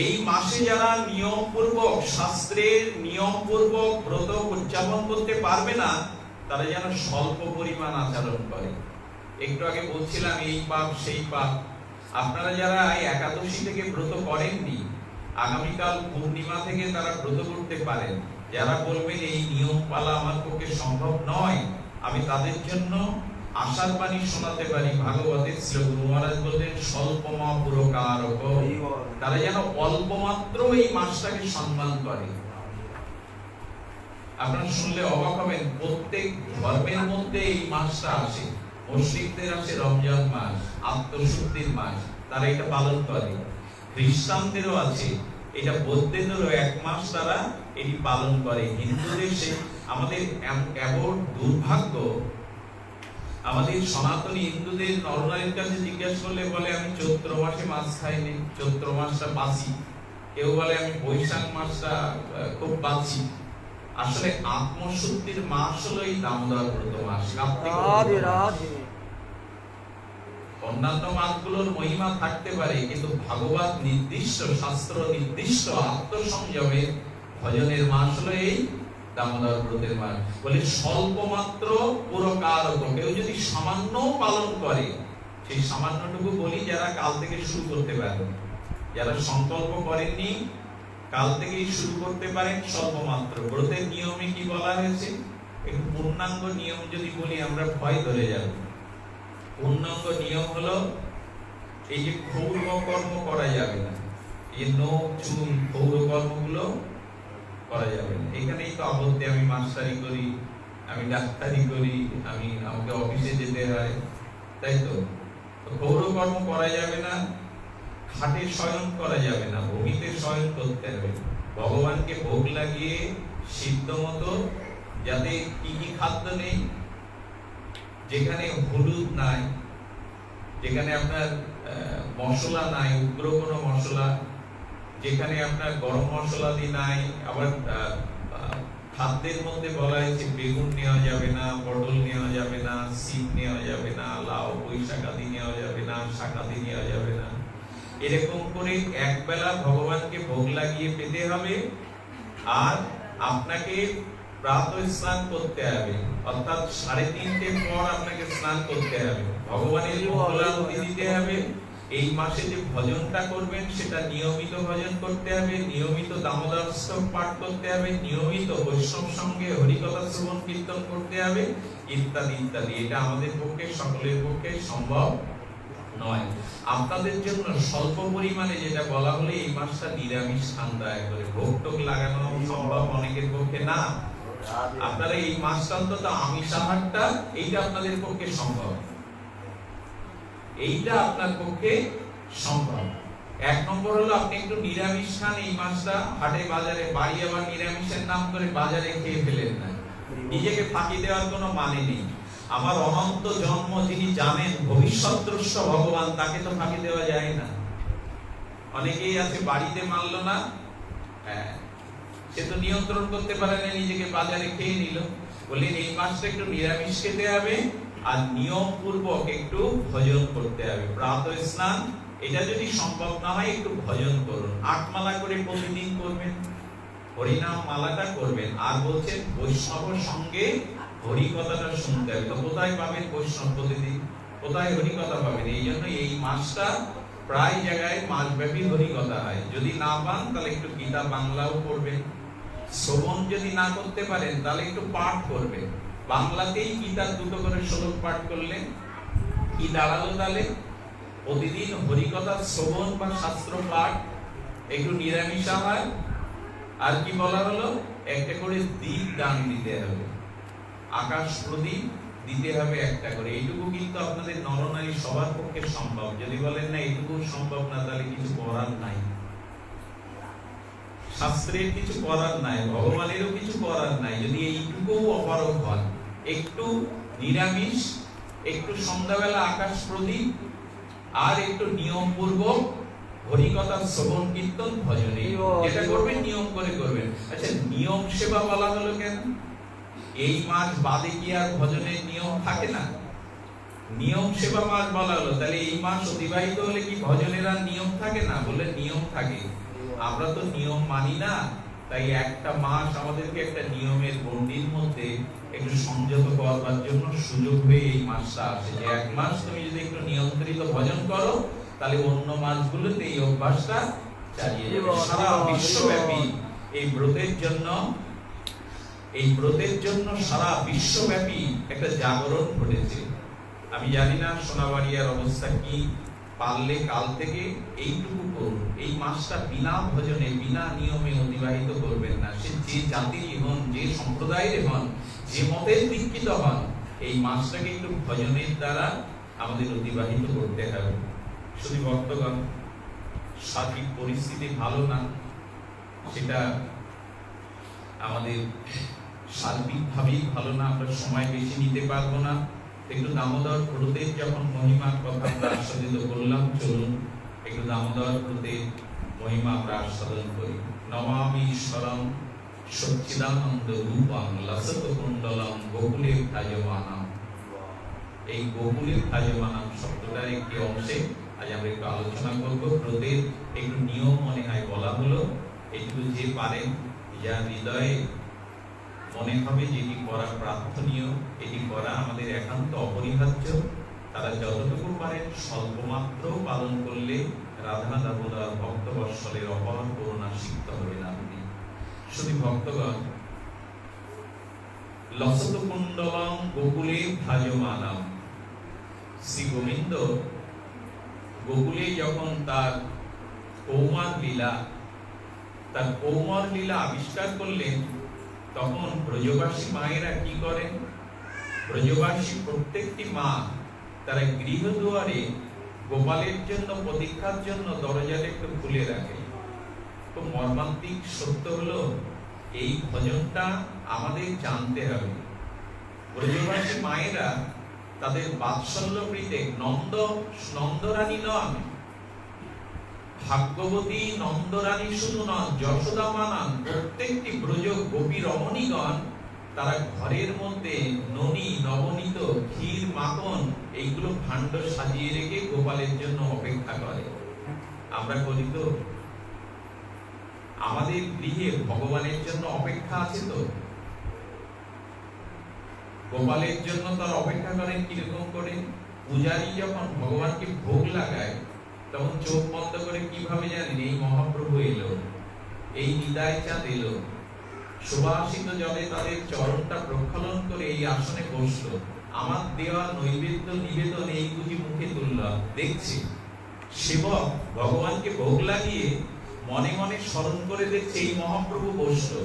এই মাসে যারা নিয়ম পূর্বক, শাস্ত্রের নিয়ম পূর্বক ব্রত উদযাপন করতে পারবে না, তারা যেন স্বল্প পরিমাণ আচরণ করে। একটু আগে বলছিলাম এই পাপ সেই পাপ। আপনারা যারা একাদশী থেকে ব্রত করেননি, আগামীকাল পূর্ণিমা থেকে তারা ব্রত করতে পারেন। যারা বলবেন এই নিয়ম পালা আমার পক্ষে সম্ভব নয়, আমি তাদের জন্য আশার বাণী শোনাতে পারি। ভাগবতের শ্লোক মহারাজ বললেন, স্বল্পমা পুরকারক, তারা যেন অল্প মাত্র এই মাসটাকে সম্মান করে। আপনারা শুনলে অবাক হবেন, প্রত্যেক ধর্মের মধ্যে এই মাসটা আসে। মুসলিমদের আছে রমজান মাস, আত্মশুদ্ধির মাস, তারা এটা পালন করে। খ্রিস্টানদেরও আছে এটা, বৌদ্ধদেরও এক মাস তারা এটি পালন করে। হিন্দু দেশে আমাদের এমন দুর্ভাগ্য আমাদের সনাতনী হিন্দুদের নরনারীর কাছে জিজ্ঞাসা করলে বলে আমি চৈত্র মাসে মাছ খাইনি, চৈত্র মাসটা বাঁচি। কেউ বলে আমি বৈশাখ মাসটা খুব বাঁচি। আসলে আত্মশুদ্ধির মাস হলো এই দামোদর ব্রত মাস, কার্তিক। অন্যান্য মাসগুলোর মহিমা থাকতে পারে, কিন্তু ভাগবত নির্দিষ্ট, শাস্ত্র নির্দিষ্ট আত্মসংযমের ভজনের মাস হলো এই দামোদর ব্রতের মাস। বলে স্বল্প মাত্র পুরকারক, কেউ যদি সামান্য পালন করে, সেই সামান্যটুকু বলি যারা কাল থেকে শুরু করতে পারেন, যারা সংকল্প করেননি কাল থেকেই শুরু করতে পারেন স্বল্প মাত্র। ব্রতের নিয়মে কি বলা হয়েছে, একটু পূর্ণাঙ্গ নিয়ম যদি বলি আমরা ভয় ধরে যাব। পূর্ণাঙ্গ নিয়ম হলো এই যে ক্ষৌর কর্ম করা যাবে না, এই নখ চুল ক্ষৌর কর্মগুলো করা যাবে না। এখানেই তো আপত্তি, আমি মাস্টারি করি, আমি ডাক্তারি করি, আমাকে অফিসে যেতে হয়, তাই তো। ক্ষৌর কর্ম করা যাবে না, খাটে শয়ন করা যাবে না, ভূমিতে শয়ন করতে হবে। ভগবানকে ভোগ লাগিয়ে সিদ্ধ মতো, যাতে কি কি খাদ্য নেই, যেখানে হলুদ নাই, যেখানে আপনার মশলা নাই, উগ্র কোনো মশলা, যেখানে আপনার গরম মশলা দিয়ে নাই। আবার খাদ্যের মধ্যে বলা হয়েছে বেগুন নেওয়া যাবে না, পটল নেওয়া যাবে না, সিম নেওয়া যাবে না, লাউ বৈশাখ আদি নেওয়া যাবে না, শাক আদি নেওয়া যাবে না। এরকম করে একবেলা ভগবানকে ভোগ লাগিয়ে পেতে হবে। আর আপনাকে প্রাতঃ স্নান করতে হবে, অর্থাৎ 3:30 পর আপনাকে স্নান করতে হবে, ভগবানের মঙ্গলারতি দিতে হবে। এই মাসে যে ভজনটা করবেন সেটা নিয়মিত ভজন করতে হবে, নিয়মিত দামোদর স্তব পাঠ করতে হবে, নিয়মিত বৈষ্ণব সঙ্গে হরিকথা শ্রবণ কীর্তন করতে হবে, ইত্যাদি ইত্যাদি। এটা আমাদের পক্ষে, সকলের পক্ষে সম্ভব নয়। আপনাদের জন্য স্বল্প পরিমাণে যেটা বলা হলো, এই মাসটা নিরামিষ খান, দয়া করে ভোগ টোক লাগানো সম্ভব অনেকের পক্ষে না। আপনারা এই মাসটা অন্তত আমিষ আহারটা, এইটা আপনাদের পক্ষে সম্ভব, এইটা আপনার পক্ষে সম্ভব। 1 নম্বর হলো আপনি একটু নিরামিষ খান এই মাসটা, হাটে বাজারে, বাড়ি আবার নিরামিষের নাম করে বাজারে খেয়ে ফেলেন না, নিজেকে ফাঁকি দেওয়ার কোনো মানে নেই। আমার অনন্ত জন্ম যিনি জানেন, ভবিষ্যৎ দ্রষ্টা ভগবান, তাকে তো ফাঁকি দেওয়া যায় না। অনেকেই আছে বাড়িতে মানলো না, সে তো নিয়ন্ত্রণ করতে পারে না, নিজেকে বাজারে খেয়ে নিল। বললেন এই মাসটা একটু নিরামিষ খেতে হবে, আর নিয়ম পূর্বক একটু ভজন করতে হবে, প্রাতঃ স্নান। এটা যদি সম্ভব না হয় একটু ভজন করুন, 8 মালা করে প্রতিদিন করবেন, হরিনাম মালাটা করবেন। আর বলছেন বৈষ্ণব সঙ্গে হরি কথাটা শুনতে হবে। তো কোথায় পাবেন বৈষ্ণব প্রতিদিন, কোথায় হরি কথা পাবেন? এই জন্য এই মাসটা প্রায় জায়গায় মাসব্যাপী হরি কথা হয়। যদি না পান তাহলে একটু গীতা বাংলাও পড়বেন, শ্রবণ যদি না করতে পারেন তাহলে একটু পাঠ করবেন। বাংলাতেই গীতার 2 করে শ্লোক পাঠ করলে কি দাঁড়ালো? তাহলে প্রতিদিন হরিকথা শ্রবণ বা শাস্ত্র পাঠ, একটু নিরামিষ আহার, আর কি বলা হলো, একটা করে দীপ দান দিতে হবে, আকাশ প্রদীপ দিতে হবে 1টা করে। এইটুকু কিন্তু আপনাদের নরনারী সবার পক্ষে সম্ভব। যদি বলেন না এইটুকু সম্ভব না, তাহলে কিছু করার নাই, শাস্ত্রের কিছু করার নাই, ভগবানেরও কিছু করার নাই। যদি এইটুকু অপারগ হন, একটু নিরামিষ, একটু সন্ধ্যাবেলা আকাশ প্রদীপ, আর একটু নিয়ম পূর্বক হরিকথা শ্রবণ কীর্তন ভজনে, যেটা করবেন নিয়ম করে করবেন। আচ্ছা, নিয়ম সেবা বলা হলো কেন? এই মাস বাদে কি আর ভজনের নিয়ম থাকে না? নিয়ম সেবা মাস বলা হলো, তাহলে এই মাস অতিবাহিত হলে কি ভজনের আর নিয়ম থাকে না? বলে নিয়ম থাকে। আমরা তো নিয়ম মানি না, তাই একটা মাস আমাদেরকে একটা নিয়মের গণ্ডির মধ্যে একটু সংযত করবার জন্য সুযোগ হয়ে এই মাসটা আসে, যে 1 মাস তুমি যদি একটু নিয়ন্ত্রিত ভজন করো, তাহলে অন্য মাসগুলোতে এই অভ্যাসটা চালিয়ে যাবে। সারা বিশ্বব্যাপী এই ব্রতের জন্য সারা বিশ্বব্যাপী একটা জাগরণ ঘটেছে। আমি জানি না সোনাবাড়িয়ার অবস্থা কি, পারলে কাল থেকে এইটুকু করুন, এই মাসটা বিনা ভজনে, বিনা নিয়মে অতিবাহিত করবেন না। সে যে জাতিরই হন, যে সম্প্রদায়ের হন, যে মতের দীক্ষিত হন, এই মাসটাকে একটু ভজনের দ্বারা আমাদের অতিবাহিত করতে হবে। শুধু ভক্তগণ, সার্বিক পরিস্থিতি ভালো না, সেটা আমাদের সার্বিকভাবেই ভালো না, আমরা সময় বেশি নিতে পারবো না, একটু দামোদর প্রভুদের যখন মহিমার কথা আমরা আস্বাদিত করলাম, চলুন একটু দামোদর প্রভুদের মহিমা আমরা আস্বাদন করি। নমামি ঈশ্বরং সচ্চিদানন্দ রূপং লসত কুণ্ডলং গোকুলে ভাজমানাম। এই গোকুলে ভাজমানাম শব্দটার একটি অংশে আজ আমরা একটু আলোচনা করব। প্রভুদের একটু নিয়ম মনে হয় বলা হলো, একটু যে পারেন, যা হৃদয়ে মনে হবে যেটি করা প্রার্থনীয়, এটি করা আমাদের একান্ত অপরিহার্য, তারা যতটুকু পারেন স্বল্পমাত্র পালন করলে রাধা দামোদর ভক্তবৎসলের অপার করুণা সিক্ত হবে না। শুধু ভক্তগণ, লসত কুণ্ডলং গোকুলে ভাজমানাম। শ্রী গোবিন্দ গোকুলে যখন তার কৌমার লীলা আবিষ্কার করলেন, তখন ব্রজবাসী মায়েরা কি করেন? ব্রজবাসী প্রত্যেকটি মা তারা গৃহদুয়ারে গোপালের জন্য প্রতীক্ষার জন্য দরজাটা একটু খুলে রাখে। তো মর্মান্তিক সত্য হলো, এই ভজনটা আমাদের জানতে হবে। ব্রজবাসী মায়েরা তাদের বাৎসল্য প্রীতে নন্দরানী নন, ভাগ্যবতী নন্দরানী শুধু নন, যশোদা মা নন, প্রত্যেকটি ব্রজ গোপী রমণীগণ তারা ঘরের মধ্যে ননি, নবনীত, ক্ষীর, মাখন এইগুলো ভাণ্ড সাজিয়ে রেখে গোপালের জন্য অপেক্ষা করে। আমরা করি তো? আমাদের গৃহে ভগবানের জন্য অপেক্ষা আছে তো? গোপালের জন্য তার অপেক্ষা করেন কিরকম করে? পূজারী যখন ভগবানকে ভোগ লাগায়, তখন চোখ বন্ধ করে কিভাবে জানেন? এই মহাপ্রভু এলো, এই নিদায় চাঁদ এলো, সুবাসিত জলে তাদের চরণটা প্রক্ষালন করে এই আসনে বসলো, আমার দেওয়া নৈবেদ্য নিবেদন এই বুঝি মুখে তুললাম, দেখছি সেবক ভগবানকে ভোগ লাগিয়ে মনে মনে স্মরণ করে দেখছে এই মহাপ্রভু বসলো,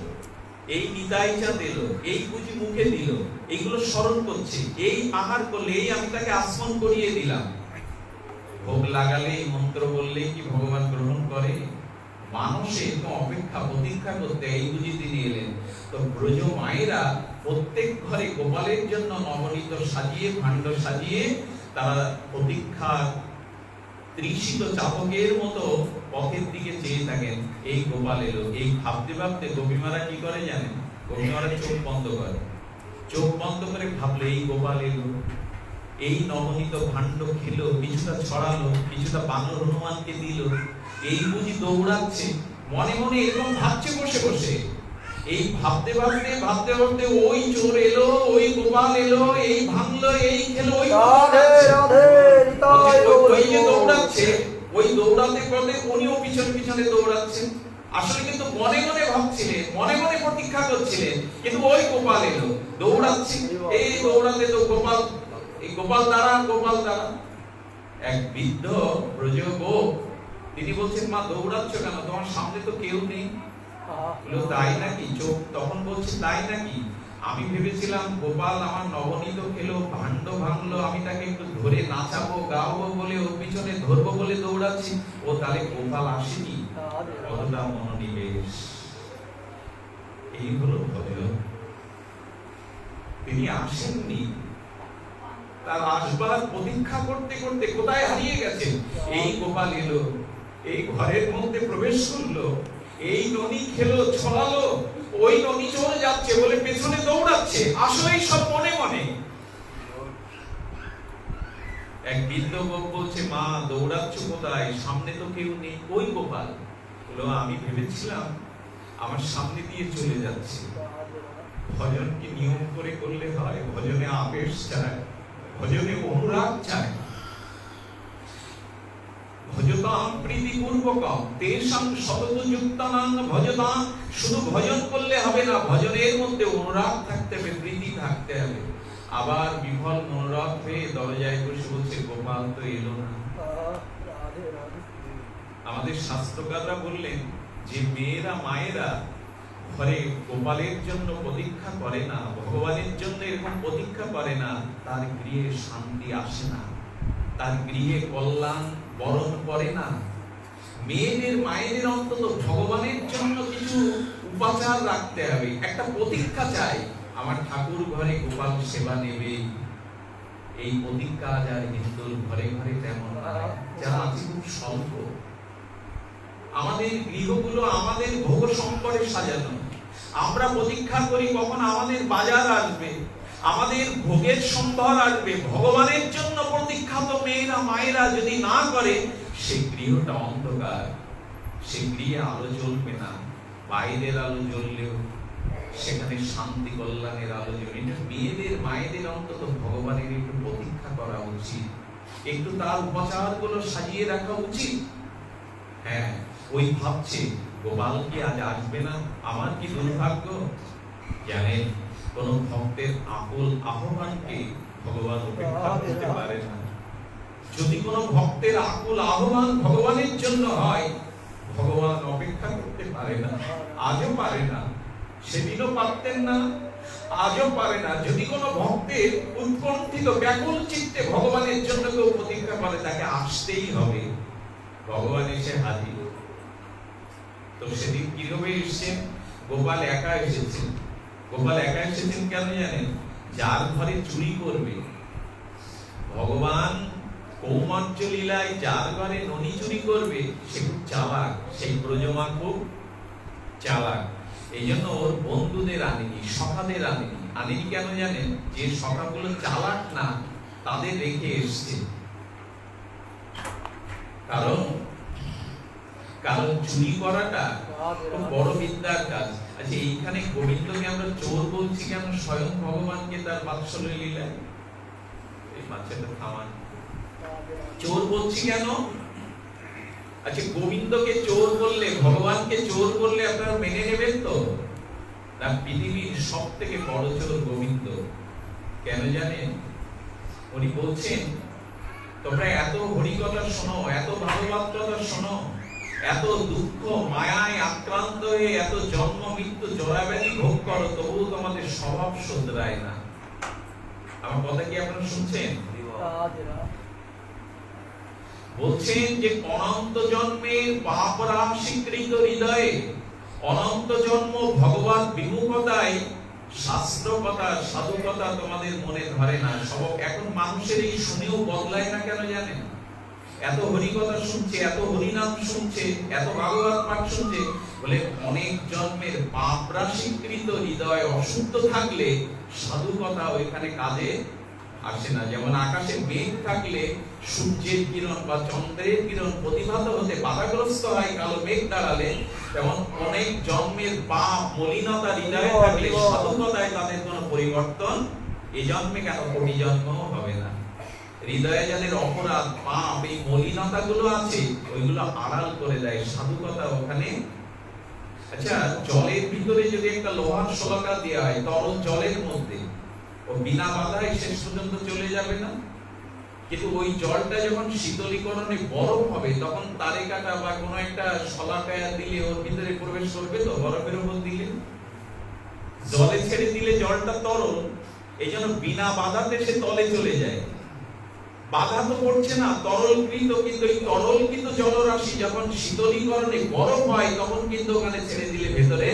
এই নিতাই চাঁদ এলো, এই বুঝি মুখে দিল, এইগুলো স্মরণ করছে, এই আহার করলে, এই আমি তাকে আসমন করিয়ে দিলাম। ভোগ লাগালে, মন্ত্র বললে কি ভগবান গ্রহণ করে? মানুষের অপেক্ষা প্রতীক্ষা করতে এই বুঝি তিনি এলেন। তো ব্রজ মায়েরা প্রত্যেক ঘরে গোপালের জন্য নবনীত সাজিয়ে, ভাণ্ড সাজিয়ে তারা প্রতীক্ষা তৃষিত চাতকের মতো পথের দিকে চেয়ে থাকেন, এই গোপাল এলো। এই ভাবতে ভাবতে গোপীমারা কি করে জানেন? গোপীমারা চোখ বন্ধ করে, চোখ বন্ধ করে ভাবলো এই গোপাল এলো, এই নবনীত ভাণ্ড খেলো, কিছুটা ছড়ালো, কিছুটা বানর হনুমানকে দিল, এই বুঝি দৌড়াচ্ছে, মনে মনে এরকম ভাবছে বসে বসে। এই ভাবতে ভাবতে ভাবতে ভাবতে ওই চোর এলো, ওই গোপাল এলো, এই ভাঙলো, এই খেলো, ওই যে দৌড়াচ্ছে, ওই দৌড়াতে করতে উনিও পিছনে পিছনে দৌড়াচ্ছেন। আসলে কিন্তু মনে মনে ভাবছিলেন, মনে মনে প্রতীক্ষা করছিলেন, কিন্তু ওই গোপাল এলো, দৌড়াচ্ছে, এই দৌড়াতে তো গোপাল, এই গোপাল দ্বারা, গোপাল দ্বারা। এক বৃদ্ধ ব্রজ গোপ তিনি বলছেন, মা দৌড়াচ্ছ কেন? তোমার সামনে তো কেউ নেই। বললো তাই নাকি? চোখ তখন বলছে তাই নাকি? আমি ভেবেছিলাম গোপাল আমার নবনীত খেলো, ভাণ্ড ভাঙলো, আমি তাকে একটু ধরে নাচাবো, গাওবো বলে, ওর পিছনে ধরবো বলে দৌড়াচ্ছি, ও তাহলে গোপাল আসেনি। কতটা মনোনিবেশ! এই হলো ভজন। তিনি আসেননি, তার আসবার প্রতীক্ষা করতে করতে কোথায় হারিয়ে গেছেন? এই গোপাল এলো, এই ঘরের মধ্যে প্রবেশ করলো, এই ননি খেলো, ছড়ালো, ওই ননি চলে যাচ্ছে বলে পেছনে দৌড়াচ্ছে, আসলেই সব মনে মনে। এক বৃদ্ধ গোপ বলছে, মা দৌড়াচ্ছ কোথায়? সামনে তো কেউ নেই। ওই গোপাল। বললো আমি ভেবেছিলাম আমার সামনে দিয়ে চলে যাচ্ছে। ভজন কি নিয়ম করে করলে হয়? ভজনে আবেশ চায়, ভজনে অনুরাগ চায়। ভজতাম প্রীতিপূর্বকম তেষাং সতত যুক্তানাং ভজতাম। শুধু ভজন করলে হবে না, ভজনের মধ্যে অনুরাগ থাকতে হবে, প্রীতি থাকতে হবে। আবার বিফল মনোরথ হয়ে দরজায় বসে বলছে গোপাল তো এলো না। আমাদের শাস্ত্রকাররা বললেন যে মেয়েরা, মায়েরা ঘরে গোপালের জন্য প্রতীক্ষা করে না, ভগবানের জন্য এরকম প্রতীক্ষা করে না, তার গৃহে শান্তি আসে না, তার গৃহে কল্যাণ বরণ করে না। মেয়েদের, মায়েদের অন্তত ভগবানের জন্য কিছু উপাচার রাখতে হবে, একটা প্রতীক্ষা চাই, আমার ঠাকুর ঘরে গোপাল সেবা নেবে, এই প্রতিজ্ঞা যার হিন্দুর ঘরে ঘরে তেমন যা আছে খুব স্বল্প। আমাদের গৃহগুলো আমাদের ভোগ সম্পদে সাজানো। আমরা প্রতীক্ষা করি কখন আমাদের বাজার আসবে, আমাদের ভোগের সম্ভার আসবে। ভগবানের জন্য প্রতীক্ষা তো মেয়েরা মায়েরা যদি না করে, সেই গৃহটা অন্ধকার, সেই গৃহে আলো জ্বলবে না। বাইরের আলো জ্বললেও সেখানে শান্তি কল্যাণের আলো জ্বলবে না। মেয়েদের মায়েদের অন্তত ভগবানের একটু প্রতীক্ষা করা উচিত, একটু তার উপচার গুলো সাজিয়ে রাখা উচিত। হ্যাঁ, ওই ভাবছে গোপাল কি আজ আসবে না, আমার কি দুর্ভাগ্য। জানেন, কোন ভক্তের আকুল আহ্বানকে ভগবান উপেক্ষা করতে পারে না। যদি কোন ভক্তের আকুল আহ্বান ভগবানের জন্য হয়, ভগবান অপেক্ষা করতে পারে না, আজও পারে না। সেদিনও পারতেন না, আজও পারে না। যদি কোন ভক্তের উৎকণ্ঠিত ব্যাকুল চিত্তে ভগবানের জন্য কেউ প্রতীক্ষা করে, তাকে আসতেই হবে। ভগবান এসে হাজির। তো সেদিন কিভাবে এসেছেন? গোপাল একা এসেছেন। গোপাল একা এসেছেন কেন জানেন? যার ঘরে চুরি করবে, ভগবান কৌমার্য লীলায় যার ঘরে ননি চুরি করবে, সে খুব চালাক, সেই ব্রজমা খুব চালাক। এই জন্য ওর বন্ধুদের আনেনি, সখাদের আনেনি। আনেনি কেন জানেন? যে সখাগুলো চালাক না, তাদের রেখে এসছে। কারণ চুরি করাটা খুব বড় বিদ্যার কাজ। আচ্ছা, এইখানে গোবিন্দকে আমরা চোর বলছি কেন? স্বয়ং ভগবানকে তার বাৎসল্য লীলায়, এই বাচ্চাটা থামান, চোর বলছি কেন? আচ্ছা, গোবিন্দকে চোর বললে, ভগবানকে চোর বললে আপনারা মেনে নেবেন তো? না, পৃথিবীর সব থেকে বড় চোর গোবিন্দ। কেন জানেন? উনি বলছেন, তোমরা এত হরিকথা শোনো, এত ভাগবত কথা শোনো, এত দুঃখ মায়ায় আক্রান্ত হয়ে এত জন্ম মৃত্যু জরাব্যাধি ভোগ করো, তবুও তোমাদের স্বভাব শুধরায় না। আমার কথা কি আপনারা শুনছেন? বলছেন যে অনন্ত জন্মের পাপ রাশিকৃত হৃদয়ে, অনন্ত জন্ম ভগবত বিমুখতায় শাস্ত্র কথা সাধু কথা তোমাদের মনে ধরে না। সব এখন মানুষের এই শুনেও বদলায় না কেন জানেন? এত হরি কথা শুনছে, এত হরিনাম শুনছে, এত ভাগবত পাঠ শুনছে, বলে অনেক জন্মের পাপ রাশিকৃত হৃদয় অশুদ্ধ থাকলে সাধু কথা ওইখানে কাজে আসে না। যেমন আকাশে মেঘ থাকলে সূর্যের কিরণ বা চন্দ্রের কিরণ প্রতিভাত হতে বাধাগ্রস্ত হয় কালো মেঘ দাঁড়ালে, তেমন অনেক জন্মের পাপ মলিনতা হৃদয়ে থাকলে সাধু কথায় তাদের কোনো পরিবর্তন এই জন্মে কেন কোটি জন্মও হবে না। হৃদয়ে যাদের অপরাধ পাপ এই মলিনতা গুলো আছে, ওইগুলো আড়াল করে দেয় সাধু কথা ওখানে। আচ্ছা, জলের ভিতরে যদি একটা লোহার শলাকা দেওয়া হয় তরল জলের মধ্যে, ও বিনা বাধায় শেষ পর্যন্ত চলে যাবে না? কিন্তু ওই জলটা যখন শীতলীকরণে বরফ হবে, তখন তারে কাটা বা কোনো একটা শলাকায়া দিলে ওর ভিতরে প্রবেশ করবে তো? বরফের উপর দিলে, জলে ছেড়ে দিলে জলটা তরল, এই জন্য বিনা বাধাতে সে তলে চলে যায়। বাধা তো পড়ছে না, তরলকৃত, কিন্তু এই তরলকৃত জলরাশি যখন শীতলীকরণে বরফ হয়, তখন কিন্তু ওখানে ছেড়ে দিলে ভেতরে।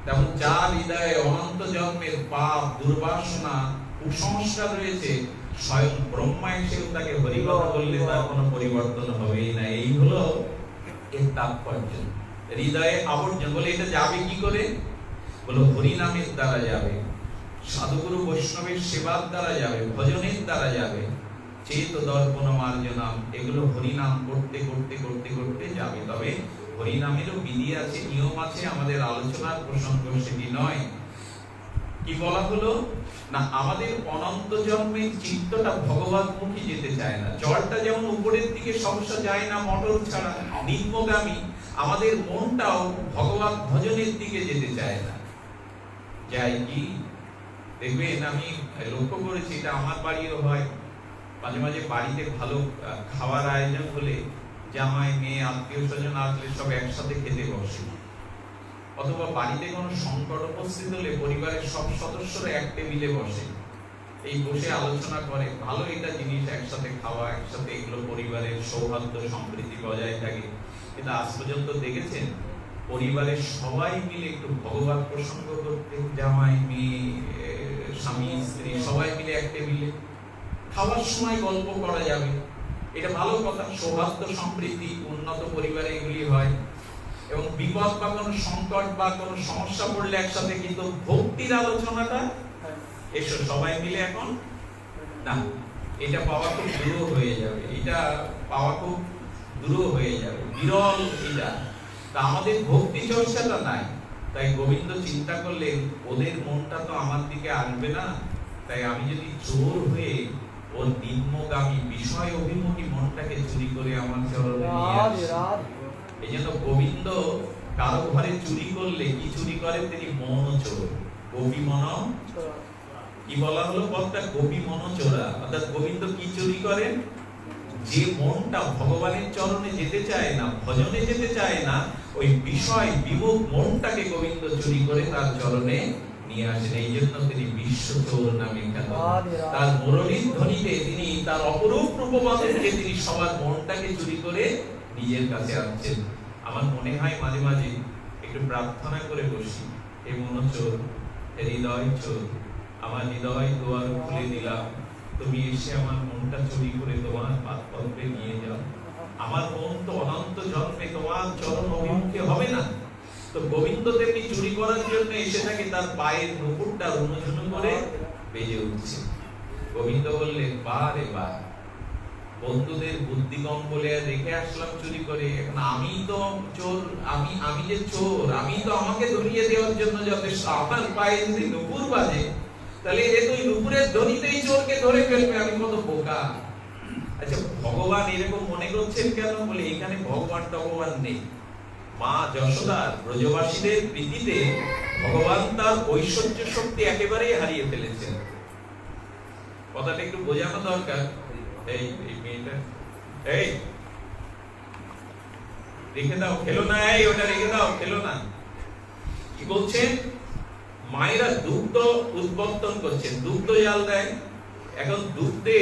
তেমন যার হৃদয়ে অনন্ত জন্মের পাপ দুর্বাসনা কুসংস্কার রয়েছে, স্বয়ং ব্রহ্মা এসেও তাকে হরিকথা বললে তার কোনো পরিবর্তন হবেই না। এই হলো এর তাৎপর্য। হৃদয়ে আবর্জন বলে এটা যাবে কি করে? বলো হরিনামের দ্বারা যাবে, সাধুগুরু বৈষ্ণবের সেবার দ্বারা যাবে, ভজনের দ্বারা যাবে, চেত দর্পণ মার্জনাম, এগুলো হরিনাম করতে করতে করতে করতে যাবে। তবে হরিনামেরও বিধি আছে, নিয়ম আছে, আমাদের আলোচনার প্রসঙ্গ সেটি নয়। কি বলা হলো না, আমাদের অনন্ত জন্মের চিত্তটা ভগবতমুখী যেতে চায় না। জলটা যেমন উপরের দিকে সহসা যায় না মোটর ছাড়া, নিম্নগামী, আমাদের মনটাও ভগবত ভজনের দিকে যেতে চায় না। যাই কি দেখবেন, আমি লক্ষ্য করেছি, এটা আমার বাড়িও হয়, মাঝে মাঝে বাড়িতে ভালো খাবার আয়োজন হলে জামাই মেয়ে আত্মীয় স্বজন আসলে সব একসাথে খেতে বসে, অথবা বাড়িতে কোনো সংকট উপস্থিত হলে পরিবারের সব সদস্যরা এক টেবিলে বসে, এই বসে আলোচনা করে। ভালো এটা জিনিস, একসাথে খাওয়া, একসাথে এগুলো পরিবারের সৌহার্দ্য সম্প্রীতি বজায় থাকে। কিন্তু আজ পর্যন্ত দেখেছেন পরিবারের সবাই মিলে একটু ভগবত প্রসঙ্গ করতে, জামাই মেয়ে স্বামী স্ত্রী সবাই মিলে এক টেবিলে খাওয়ার সময় গল্প করা যাবে, এটা ভালো কথা। সৌহার্দ্য সম্প্রীতি উন্নত পরিবারে এগুলি হয়। এবং বিপদ বা কোনো সংকট বা কোনো সমস্যা পড়লে একসাথে, কিন্তু ভক্তির আলোচনাটা এসো সবাই মিলে এখন না, এটা পাওয়া খুব দূর হয়ে যাবে, এটা পাওয়া খুব দূর হয়ে যাবে, বিরল এটা। তা আমাদের ভক্তি চর্চাটা নাই। তাই গোবিন্দ চিন্তা করলেন ওদের মনটা তো আমার দিকে আসবে না, তাই আমি যদি জোর হয়ে ওর নিম্নগামী বিষয় অভিমুখী মনটাকে চুরি করে আমার চরণে নিয়ে আসি। এই জন্য গোবিন্দ কারো ঘরে চুরি করলে কি চুরি করেন তিনি? মন চোর, গোপী মন। কি বলা হলো কথা? গোপী মন চোরা। অর্থাৎ গোবিন্দ কি চুরি করেন? যে মনটা ভগবানের চরণে যেতে চায় না, ভজনে যেতে চায় না, ওই বিষয় বিমুখ মনটাকে গোবিন্দ চুরি করে তার চরণে নিয়ে আসেন। এই জন্য তিনি বিশ্ব চোর নামে খ্যাত। তার মুরলীর ধ্বনিতে তিনি তার অপরূপ রূপবাদনকে তিনি সবার মনটাকে চুরি করে নিজের কাছে আনছেন। আমার মনে হয় মাঝে মাঝে একটু প্রার্থনা করে বসি, হে মন চোর, হে হৃদয় চোর, আমার হৃদয় দুয়ার খুলে দিলাম, তুমি এসে আমার মনটা চুরি করে তোমার পাদপদ্মে নিয়ে যাও। আমার মন তো অনন্ত জন্মে তোমার চরণ অভিমুখে হবে না। তো গোবিন্দ তেমনি চুরি করার জন্য এসে থাকে, তার পায়ের নুপুরটা রুনুঝুনু করে বেজে উঠছে। গোবিন্দ বললেন, বারে বার বন্ধুদের বুদ্ধিকম বলে রেখে আসলাম চুরি করে, এখন আমি তো চোর, আমি যে চোর, আমি তো আমাকে ধরিয়ে দেওয়ার জন্য যথেষ্ট। আমার পায়ে যদি নুপুর বাজে, তাহলে এ তো নুপুরের ধ্বনিতেই চোরকে ধরে ফেলবে, আমি কত বোকা। আচ্ছা, ভগবান এরকম মনে করছেন কেন? বলে এখানে ভগবান টগবান নেই। মা যশোদা ব্রজবাসীদের প্রীতিতে ভগবান তার ঐশ্বর্য শক্তি একেবারেই হারিয়ে ফেলেছেন। কথাটা একটু বোঝানো দরকার। এই মেয়েটা, এই রেখে দাও, খেলো না, এই ওটা রেখে দাও, খেলো না। কি বলছেন? মায়েরা দুগ্ধ উৎপত্তন করছেন, দুগ্ধ জাল দেয়। এখন দুগ্ধে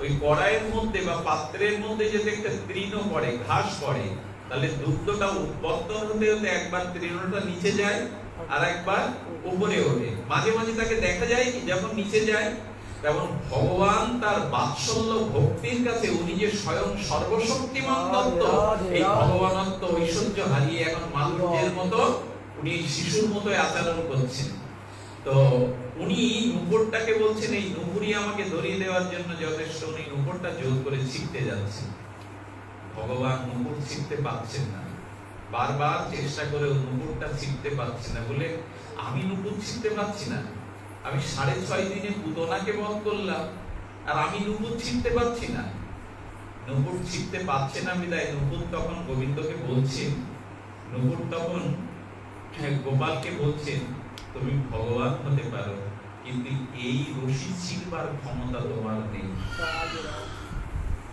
ওই কড়াইয়ের মধ্যে বা পাত্রের মধ্যে যদি একটা তৃণ পড়ে, ঘাস পড়ে, তাহলে দুগ্ধটা উৎপত্তন হতে হতে একবার তৃণটা নিচে যায় আর একবার উপরে ওঠে। মাঝে মাঝে তাকে দেখা যায় কি যখন নিচে যায়, তেমন ভগবান তার বাৎসল্য ভক্তির কাছে উনি যে স্বয়ং সর্বশক্তিমান তত্ত্ব, এই ভগবানত্ব ঐশ্বর্য হারিয়ে এখন মানুষের মতো উনি শিশুর মতো আচরণ করছেন। তো উনি নুপুরটাকে বলছেন, এই নুপুরই আমাকে ধরিয়ে দেওয়ার জন্য যথেষ্ট। উনি নুপুরটা জোর করে ছিঁড়তে যাচ্ছেন। ভগবান নুপুর ছিঁড়তে পারছেন না, বারবার চেষ্টা করে নুপুরটা ছিঁড়তে পারছেন না। বলে, আমি নুপুর ছিঁড়তে পারছি না, আমি 6.5 দিনে পুতনাকে বধ করলাম, আর আমি নুপুর ছিঁড়তে পারছি না। নুপুর ছিঁড়তে পারছে না বিদায় নুপুর তখন গোবিন্দকে বলছেন, নুপুর তখন গোপালকে বলছেন, তুমি ভগবান হতে পারো, কিন্তু এই রশি ছিঁড়বার ক্ষমতা তোমার নেই।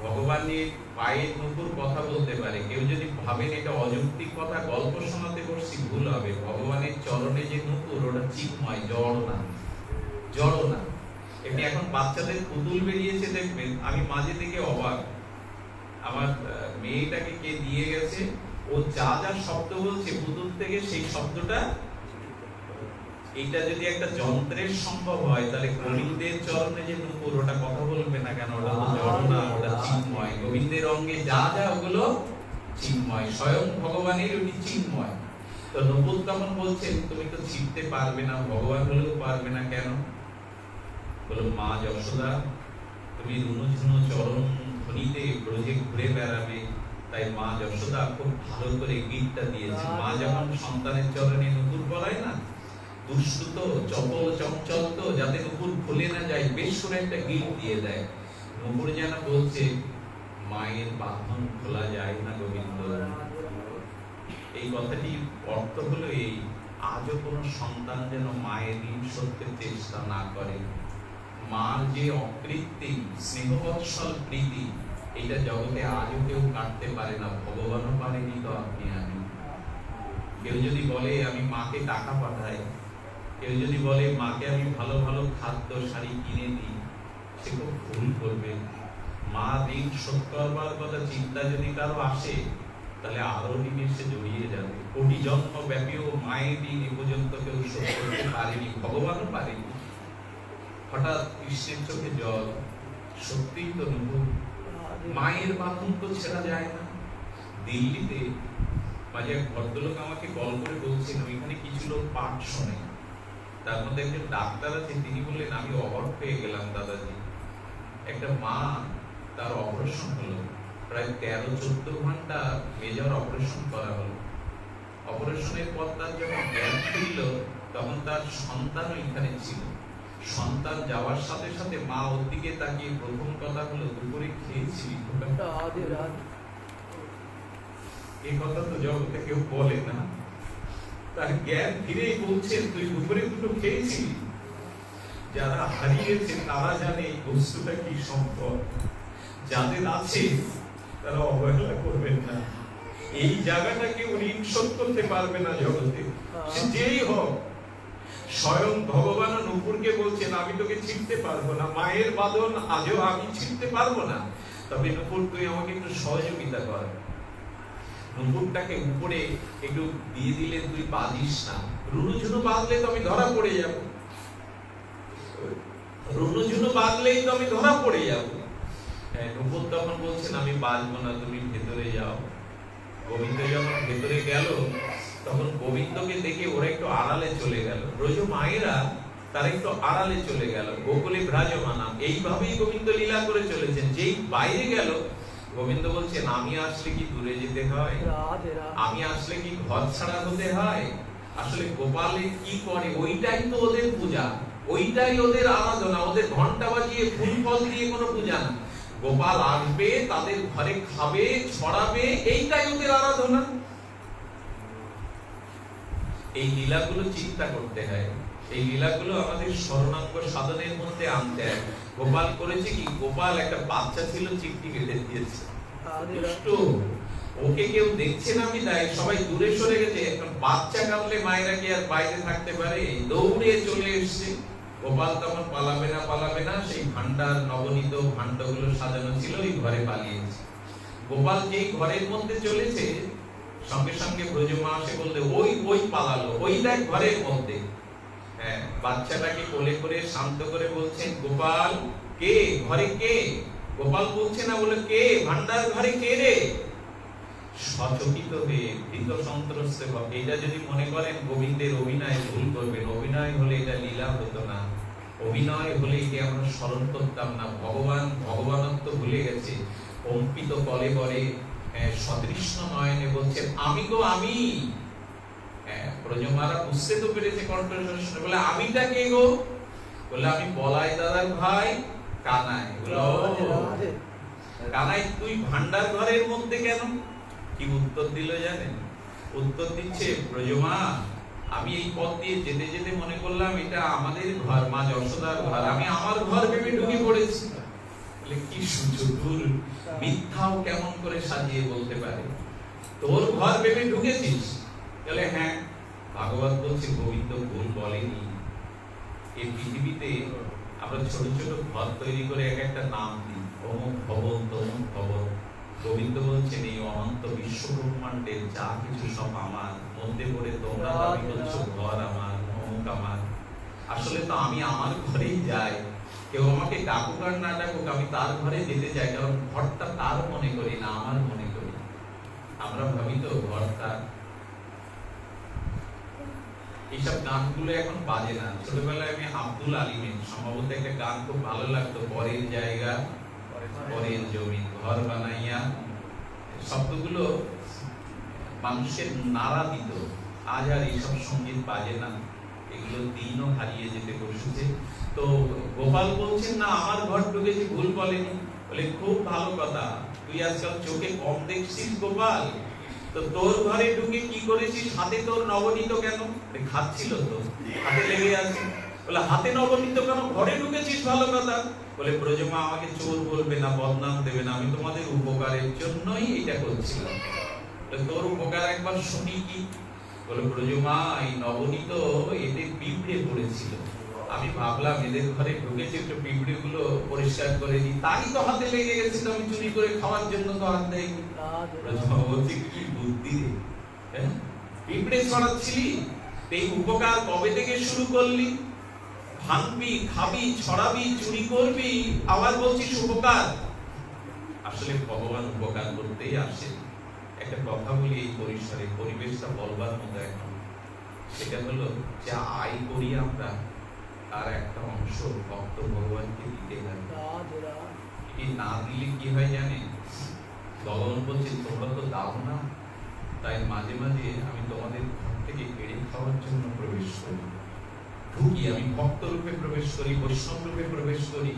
ভগবানের পায়ের নুপুর কথা বলতে পারে। কেউ যদি ভাবেন এটা অযৌক্তিক কথা, গল্প শোনাতে বসছি, ভুল হবে। ভগবানের চরণে যে নুপুর, ওটা চিন্ময়, জড় না, জড় না। এমনি এখন বাচ্চাদের পুতুল বেরিয়েছে দেখবেন, আমি মাঝে থেকে অবাক। আমার মেয়েটাকে কে দিয়ে গেছে, ও যা যা শব্দ বলছে পুতুল থেকে, সেই শব্দটা, এইটা যদি একটা যন্ত্রের সম্ভব হয়, তাহলে গোবিন্দের চরণে যে নুপুর, ওটা কথা বলবে না কেন? ওটা তো জড় না, ওটা চিন্ময়। গোবিন্দের অঙ্গে যা যা ওগুলো চিন্ময়, স্বয়ং ভগবানের উনি চিন্ময়। তো নুপুর তখন বলছেন, তুমি তো ছিঁড়তে পারবে না, ভগবান হলেও পারবে না কেন? বলো, মা যশোদা, তুমি রুনুঝুনু চরণ ধ্বনিতে ব্রজে ঘুরে বেড়াবে, তাই মা যশোদা খুব ভালো করে গীতটা দিয়েছে। মা যখন সন্তানের চরণে নুপুর পরায় না, দুষ্টুত চপল চঞ্চল তো, যাতে নুপুর খুলে না যায়, বেশ করে একটা গীত দিয়ে দেয়। নুপুর যেন বলছে, মায়ের বাঁধন খোলা যায় না গোবিন্দ। এই কথাটি অর্থ হলো এই, আজও কোন সন্তান যেন মায়ের ঋণ শোধের চেষ্টা না করে। মার যে অকৃত্রিম স্নেহবৎসল প্রীতি, এটা জগতে আজও কেউ কাটতে পারে না, ভগবানও পারেনি, তো আপনি আমি। কেউ যদি বলে আমি মাকে টাকা পাঠাই, কেউ যদি বলে মাকে আমি ভালো ভালো খাদ্য শাড়ি কিনে দিই, সে খুব ভুল করবে। মা ঋণ শোধ করবার কথা চিন্তা যদি কারো আসে, তাহলে আরো ঋণে সে জড়িয়ে যাবে। কোটি জন্ম ব্যাপীও মায়ের ঋণ এ পর্যন্ত কেউ শোধ করতে পারেনি, ভগবানও পারেনি। হঠাৎ কৃষ্ণের চোখে জল, সত্যিই তো নুপুর, মায়ের বাঁধন তো ছেড়া যায় না। দিল্লিতে মাঝে এক ভদ্রলোক আমাকে কল করে বলছেন ওইখানে কিছু লোক পাঠ শোনে, তার মধ্যে একজন ডাক্তার আছে, তিনি বললেন আমি অবাক হয়ে গেলাম দাদাজি, একটা মা তার অপারেশন হলো, প্রায় 13-14 ঘন্টা মেজর অপারেশন করা হলো। অপারেশনের পর তার যখন জ্ঞান ফিরল তখন তার সন্তান ওইখানে ছিল। সন্তান যাওয়ার সাথে সাথে মা ওর দিকে তাকিয়ে প্রথম কথা হলো দুপুরে খেয়েছিলি? এই কথা তো জগতে কেউ বলে না। তার জ্ঞান ফিরেই বলছেন তুই দুপুরে দুটো খেয়েছিলি। যারা হারিয়েছে তারা জানে এই বস্তুটা কি সম্পদ, যাদের আছে তারা অবহেলা করবেন না। এই জায়গাটাকে ঋণ শোধ করতে পারবে না জগতে, সে যেই হোক। স্বয়ং ভগবান নূপুরকে বলছেন আমি তোকে ছিঁড়তে পারবো না, মায়ের বাঁধন আজও আমি ছিঁড়তে পারবো না, তবে নূপুর তুই আমাকে একটু সহযোগিতা কর। নূপুরটাকে উপরে একটু দিয়ে দিলে তুই বাঁধিস না, রুনুঝুনু বাঁধলে তো আমি ধরা পড়ে যাব, রুনুঝুনু বাঁধলেই তো আমি ধরা পড়ে যাব। নূপুর তখন বলছেন আমি বাঁধবো না, তুমি ভেতরে যাও। গোবিন্দ যখন ভেতরে গেল তখন গোবিন্দকে দেখে ওরা একটু আড়ালে চলে গেল, ব্রজ মায়েরা তারা একটু আড়ালে চলে গেল। গোকুলে বিরাজমানাম, এইভাবেই গোবিন্দ লীলা করে চলেছেন। যেই বাইরে গেল গোবিন্দ বলছেন আমি আসলে কি দূরে যেতে হয়, আমি আসলে কি ঘর ছাড়া হতে হয়? আসলে গোপালে কি করে ওইটাই তো ওদের পূজা, ওইটাই ওদের আরাধনা। ওদের ঘন্টা বাজিয়ে ফুল ফল দিয়ে কোনো পূজা না। গোপাল আসবে, তাদের ঘরে খাবে, ছড়াবে, এইটাই ওদের আরাধনা। এই লীলাগুলো চিন্তা করতে হয়, এই লীলাগুলো আমাদের শরণাঙ্গ সাধনের মধ্যে আনতে হয়। গোপাল করেছে কি, গোপাল একটা বাচ্চা ছিল চিমটি কেটে দিয়েছে, ওকে কেউ দেখছে না বিদায় সবাই দূরে সরে গেছে। এখন বাচ্চা কাঁদলে মায়েরা কি আর বাইরে থাকতে পারে? দৌড়ে চলে এসছে। গোপাল তখন পালাবে না, সেই ভান্ডার নবনীত ভান্ডগুলো সাজানো ছিল, ওই ঘরে পালিয়েছে। গোপাল যেই ঘরের মধ্যে চলেছে সঙ্গে সঙ্গে ব্রজমা এসে বলতে ওই পালালো, ওই দেখ ঘরের মধ্যে। হ্যাঁ, বাচ্চাটাকে কোলে করে শান্ত করে বলছেন গোপাল কে, ঘরে কে? গোপাল বলছে না, বলে কে, ভান্ডার ঘরে কে রে? সচকিত হয়ে ভীত সন্ত্রস্ত। এটা যদি মনে করেন গোবিন্দের অভিনয়, ভুল করবেন। অভিনয় হলে এটা লীলা হতো না, অভিনয় হলে একে আমরা স্মরণ করতাম না। ভগবান ভগবানত্ব ভুলে গেছে। কম্পিত কলে বলে সতৃষ্ণ নয়নে বলছেন আমি গো আমি। ব্রজমারা বুঝতে তো পেরেছে কণ্ঠস্বর শুনে, বলে আমিটা কে গো? বলে আমি বলাই দাদার ভাই কানাই। কানাই তুই ভান্ডার ঘরের মধ্যে কেন? কি উত্তর দিল জানেন? উত্তর দিচ্ছে ব্রজমা আমি এই পথ দিয়ে যেতে যেতে মনে করলাম এটা আমাদের ঘর, মা যশোদার ঘর, আমি আমার ঘর ভেবে ঢুকে পড়েছি। বলে কি সুচতুর, মিথ্যাও কেমন করে সাজিয়ে বলতে পারে, তোর ঘর ভেবে ঢুকেছিস? বলে হ্যাঁ। ভাগবত বলছে গোবিন্দ ভুল বলেনি। এই পৃথিবীতে আমরা ছোট ছোট ঘর তৈরি করে এক একটা নাম দিই, অমুক ভবন তমুক ভবন। গোবিন্দ বলছেন এই অনন্ত বিশ্ব ব্রহ্মাণ্ডের যা কিছু সব আমার মধ্যে পড়ে তোমরা দাবি করছো ঘর আমার, অমুক আমার। আসলে তো আমি আমার ঘরেই যাই, কেউ আমাকে ডাকুক আর না ডাকুক আমি তার ঘরে যেতে চাই, কারণ ঘরটা তার মনে করি না, আমার মনে করি। আমরা ভাবি তো ঘরটা। এইসব গানগুলো এখন বাজে না। ছোটবেলায় আমি আব্দুল আলিমের সম্ভবত একটা গান খুব ভালো লাগতো, পরের জায়গা পরের জমি ঘর বানাইয়া। শব্দগুলো মানুষের নাড়া দিত। আজ আর এইসব সঙ্গীত বাজে না, এগুলো দিনও হারিয়ে যেতে বসেছে। তো গোপাল বলছেন না আমার ঘর ঢুকেছি, ভুল বলেনি। বলে খুব ভালো কথা, তুই আজকাল চোখে কম দেখছিস গোপাল, তো তোর ঘরে ঢুকে কি করেছিস? হাতে তোর নবনীত কেন? খাচ্ছিল তো, হাতে লেগে আছে। বলে হাতে নবনীত কেন? ঘরে ঢুকেছিস ভালো কথা। বলে ব্রজমা আমাকে চোর বলবে না, বদনাম দেবে না, আমি তোমাদের উপকারের জন্যই এটা করছিলাম। তোর উপকার একবার শুনি কি? বলে ব্রজমা এই নবনীত এতে পিঁপড়ে পড়েছিল, আমি ভাবলাম এদের ঘরে ঢুকেছে একটু পিঁপড়ে গুলো পরিষ্কার করে দিই, তাই তো হাতে লেগে গেছিল, আমি চুরি করে খাওয়ার জন্য তো হাত দেয়নি। ব্রজমা বলছে কি বুদ্ধি রে, পিঁপড়ে ছড়াচ্ছিলি, এই উপকার কবে থেকে শুরু করলি? ভাঙবি, খাবি, ছড়াবি, চুরি করবি, আবার বলছিস উপকার। আসলে ভগবান উপকার করতেই আসে। একটা কথা বলি এই পরিসরে, পরিবেশটা বলবার মতো এখন, সেটা হলো যা আয় করি আমরা তার একটা অংশ ভক্ত ভগবানকে দিতে হয়। এটি না দিলে কি হয় জানে? ভগবান বলছে তোমরা তো দাও না, তাই মাঝে মাঝে আমি তোমাদের ঘর থেকে কেড়ে খাওয়ার জন্য প্রবেশ করি, ঢুকি, আমি ভক্ত রূপে প্রবেশ করি, বৈষ্ণব রূপে প্রবেশ করি।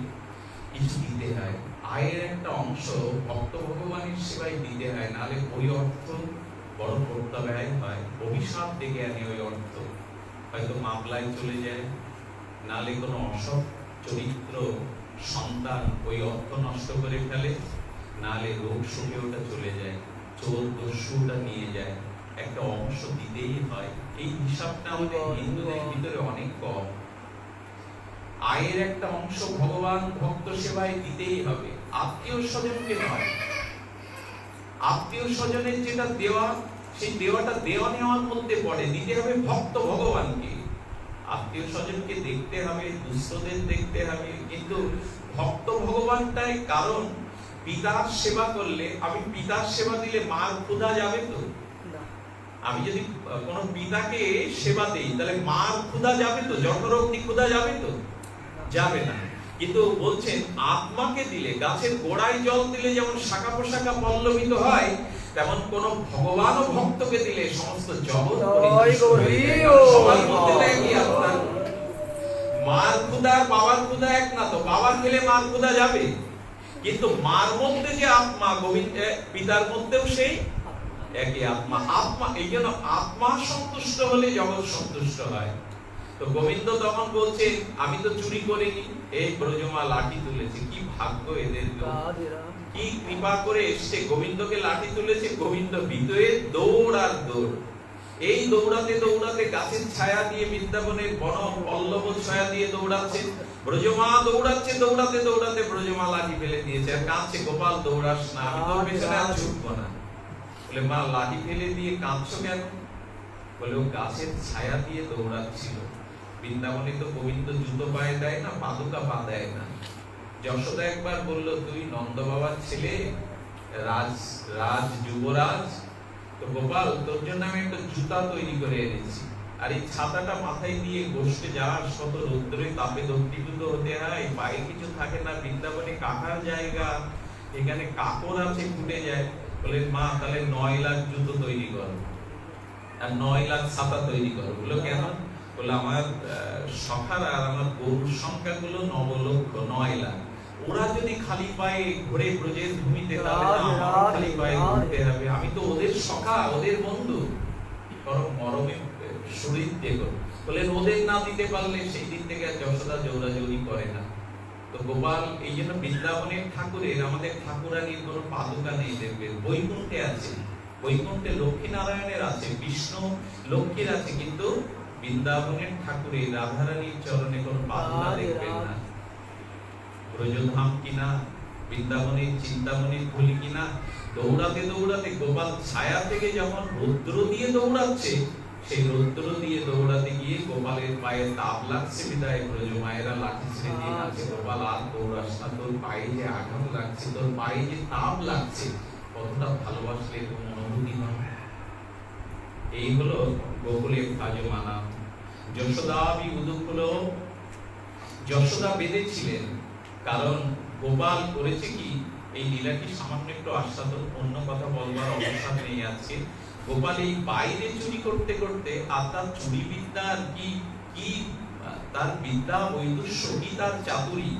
কিছু দিতে হয়, আয়ের একটা অংশ ভক্ত ভগবানের সেবায় দিতে হয়, নাহলে ওই অর্থ বড় কর্তব্য হয়, অভিশাপ ডেকে আনে। ওই অর্থ হয়তো মামলায় চলে যায়, নাহলে কোনো অসৎ চরিত্র সন্তান ওই অর্থ নষ্ট করে ফেলে, নাহলে রোগ শোকে ওটা চলে যায়, চোর দস্যুটা নিয়ে যায়। একটা অংশ দিতেই হয়। এই হিসাবটা আমাদের হিন্দুদের ভিতরে অনেক কম। আয়ের একটা অংশ ভগবান ভক্ত সেবায় দিতেই হবে, আত্মীয় স্বজনকে নয়। আত্মীয় স্বজনের যেটা দেওয়া, সেই দেওয়াটা দেওয়া নেওয়ার মধ্যে পড়ে, দিতে হবে ভক্ত ভগবানকে। আত্মীয় স্বজনকে দেখতে হবে, দুস্থদের দেখতে হবে, কিন্তু ভক্ত ভগবানটাই। কারণ পিতার সেবা করলে, আমি পিতার সেবা দিলে মার ক্ষুধা যাবে তো? আমি যদি কোন পিতাকে সেবা দেই তাহলে মার ক্ষুধা যাবে তো? জঠরগ্নি ক্ষুধা যাবে তো? যাবে না। কিন্তু বলছেন আত্মাকে দিলে, গাছের গোড়ায় জল দিলে যেমন শাখা পোশাখা পল্লবিত হয়, তেমন কোন ভগবান ও ভক্তকে দিলে সমস্ত জগৎ সবার মধ্যে একই আত্মা। মার ক্ষুধা বাবার ক্ষুধা এক না তো? বাবার খেলে মার ক্ষুধা যাবে, কিন্তু মার মধ্যে যে আত্মা, গোবিন্দ পিতার মধ্যেও সেই একই আত্মা। আত্মা, এই জন্য আত্মা সন্তুষ্ট হলে জগৎ সন্তুষ্ট হয়। তো গোবিন্দ তখন বলছে আমি তো চুরি করিনি, এই ব্রজমা লাঠি তুলেছে। কি ভাগ্য এদের, কি কৃপা করে এসছে, গোবিন্দকে লাঠি তুলেছে। গোবিন্দ ভিতরে দৌড় আর দৌড়, এই দৌড়াতে দৌড়াতে গাছের ছায়া দিয়ে, বৃন্দাবনের বন পল্লব ছায়া দিয়ে দৌড়াচ্ছে। ব্রজমা দৌড়াচ্ছে, দৌড়াতে দৌড়াতে ব্রজমা লাঠি ফেলে দিয়েছে আর কাঁদছে, গোপাল দৌড়াস না, আমি তোর পেছনে আর ছুটবো না। বলে মা লাঠি ফেলে দিয়ে কাঁদছো কেন? বলে ও গাছের ছায়া দিয়ে দৌড়াচ্ছিল। বৃন্দাবনে তো গোবিন্দ জুতো পায়ে দেয় না, পাদুকা পা দেয় না। যশোদা একবার বলল তুই নন্দ বাবার ছেলে, রাজ যুবরাজ, তো গোপাল তোর জন্য আমি একটা জুতা তৈরি করে এনেছি, আর এই ছাতাটা মাথায় দিয়ে বসতে যাওয়ার শত রৌদ্রে তাপে দগ্ধীভূত হতে হয়, পায়ে কিছু থাকে না, বৃন্দাবনে কাকার জায়গা, এখানে কাপড় আছে ফুটে যায়। বলে মা তাহলে 9 লাখ জুতো তৈরি করো আর 9 লাখ ছাতা তৈরি করো। বললো কেন? বলে আমার সখার আর আমার গরুর সংখ্যা গুলো 9 লক্ষ, 9 লাখ। ওরা যদি খালি পায়ে ঘুরে ব্রজের ভূমিতে, তাহলে আমার খালি পায়ে ঘুরতে হবে। আমি তো ওদের সখা, ওদের বন্ধু, বরং মরমে শরীর দেখো। বলে ওদের না দিতে পারলে সেই দিন থেকে যশোদা জৌরাজৌরি করে না। তো গোপাল, এই জন্য বৃন্দাবনের ঠাকুরের, আমাদের ঠাকুরানীর কোনো পাদুকা নেই দেখবে। বৈকুণ্ঠে আছে, বৈকুণ্ঠে লক্ষ্মী নারায়ণের আছে, বিষ্ণু লক্ষ্মীর আছে, কিন্তু বৃন্দাবনের ঠাকুরের, রাধারানীর চরণে কোনো পাদুকা দেখবেন না। ব্রজধাম কিনা, বৃন্দাবনের চিন্তামণির ধুলি কিনা, দৌড়াতে দৌড়াতে গোপাল ছায়া থেকে যখন রৌদ্র দিয়ে দৌড়াচ্ছে, সেই রৌদ্র দিয়ে দৌড়াতে গিয়ে গোপালের পায়ে তাপ লাগছে, বিদায় ব্রজ মায়েরা লাঠি ছেড়ে দিয়ে আছে, গোপাল আর দৌড়াস না, তোর পায়ে যে আঘাত লাগছে, তোর পায়ে যে তাপ লাগছে, কতটা ভালোবাসলে এরকম অনুভূতি হয়। এই হলো গোকুলের ভাজমানা। যশোদাবি উদুকুল, যশোদা বেঁধেছিলেন, কারণ গোপাল করেছে কি, এই লীলাটি সামান্য একটু আস্বাদন, অন্য কথা বলবার অবসর নেই আছে। গোপাল এই বাইরে চুরি করতে করতে, আর তার চুরি বিদ্যার কি কি তার বিদ্যা, বৈদুষ্য কি তার চাতুরী।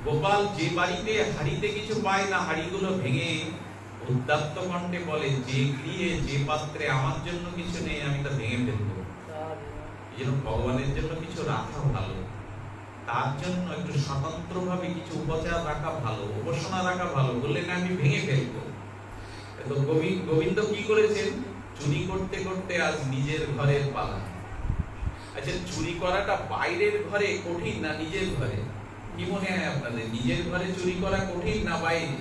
গোপাল যে বাড়িতে হাড়িতে কিছু পায় না, হাড়িগুলো ভেঙে উদ্দাত্ত কণ্ঠে বলে, যে গৃহে যে পাত্রে আমার জন্য কিছু নেই আমি তা ভেঙে ফেলবো। এই জন্য ভগবানের জন্য কিছু রাখা ভালো, তার জন্য একটু স্বতন্ত্র ভাবে কিছু উপচার রাখা ভালো, উপাসনা রাখা ভালো, বললেন আমি ভেঙে ফেলবো। তো গোবিন্দ কি করেছেন? চুরি করতে করতে আজ নিজের ঘরের পালা। আচ্ছা, চুরি করাটা বাইরের ঘরে কঠিন না নিজের ঘরে? কি মনে হয় আপনাদের, নিজের ঘরে চুরি করা কঠিন না বাইরে?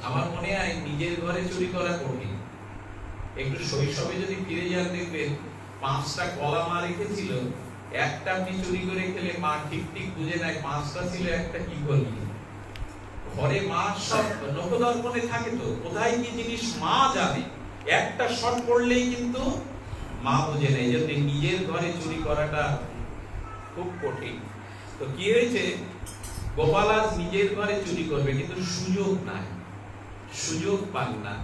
আমার মনে হয় নিজের ঘরে চুরি করা কঠিন। একটু শৈশবে যদি ফিরে যান, দেখবেন 5টা কলা মা রেখেছিল, একটা আপনি চুরি করে খেলে মা ঠিক ঠিক বুঝে নেয়, পাঁচটা ছিল একটা কি করলি। ঘরে মা সব নখদর্পণে থাকে, তো কোথায় কি জিনিস মা জানে। একটা শট পড়লেই কিন্তু মা বুঝে নেয়। যদি নিজের ঘরে চুরি করাটা খুব কঠিন। তো কি হয়েছে, গোপাল আজ নিজের ঘরে চুরি করবে, কিন্তু সুযোগ নাই, সুযোগ পান না।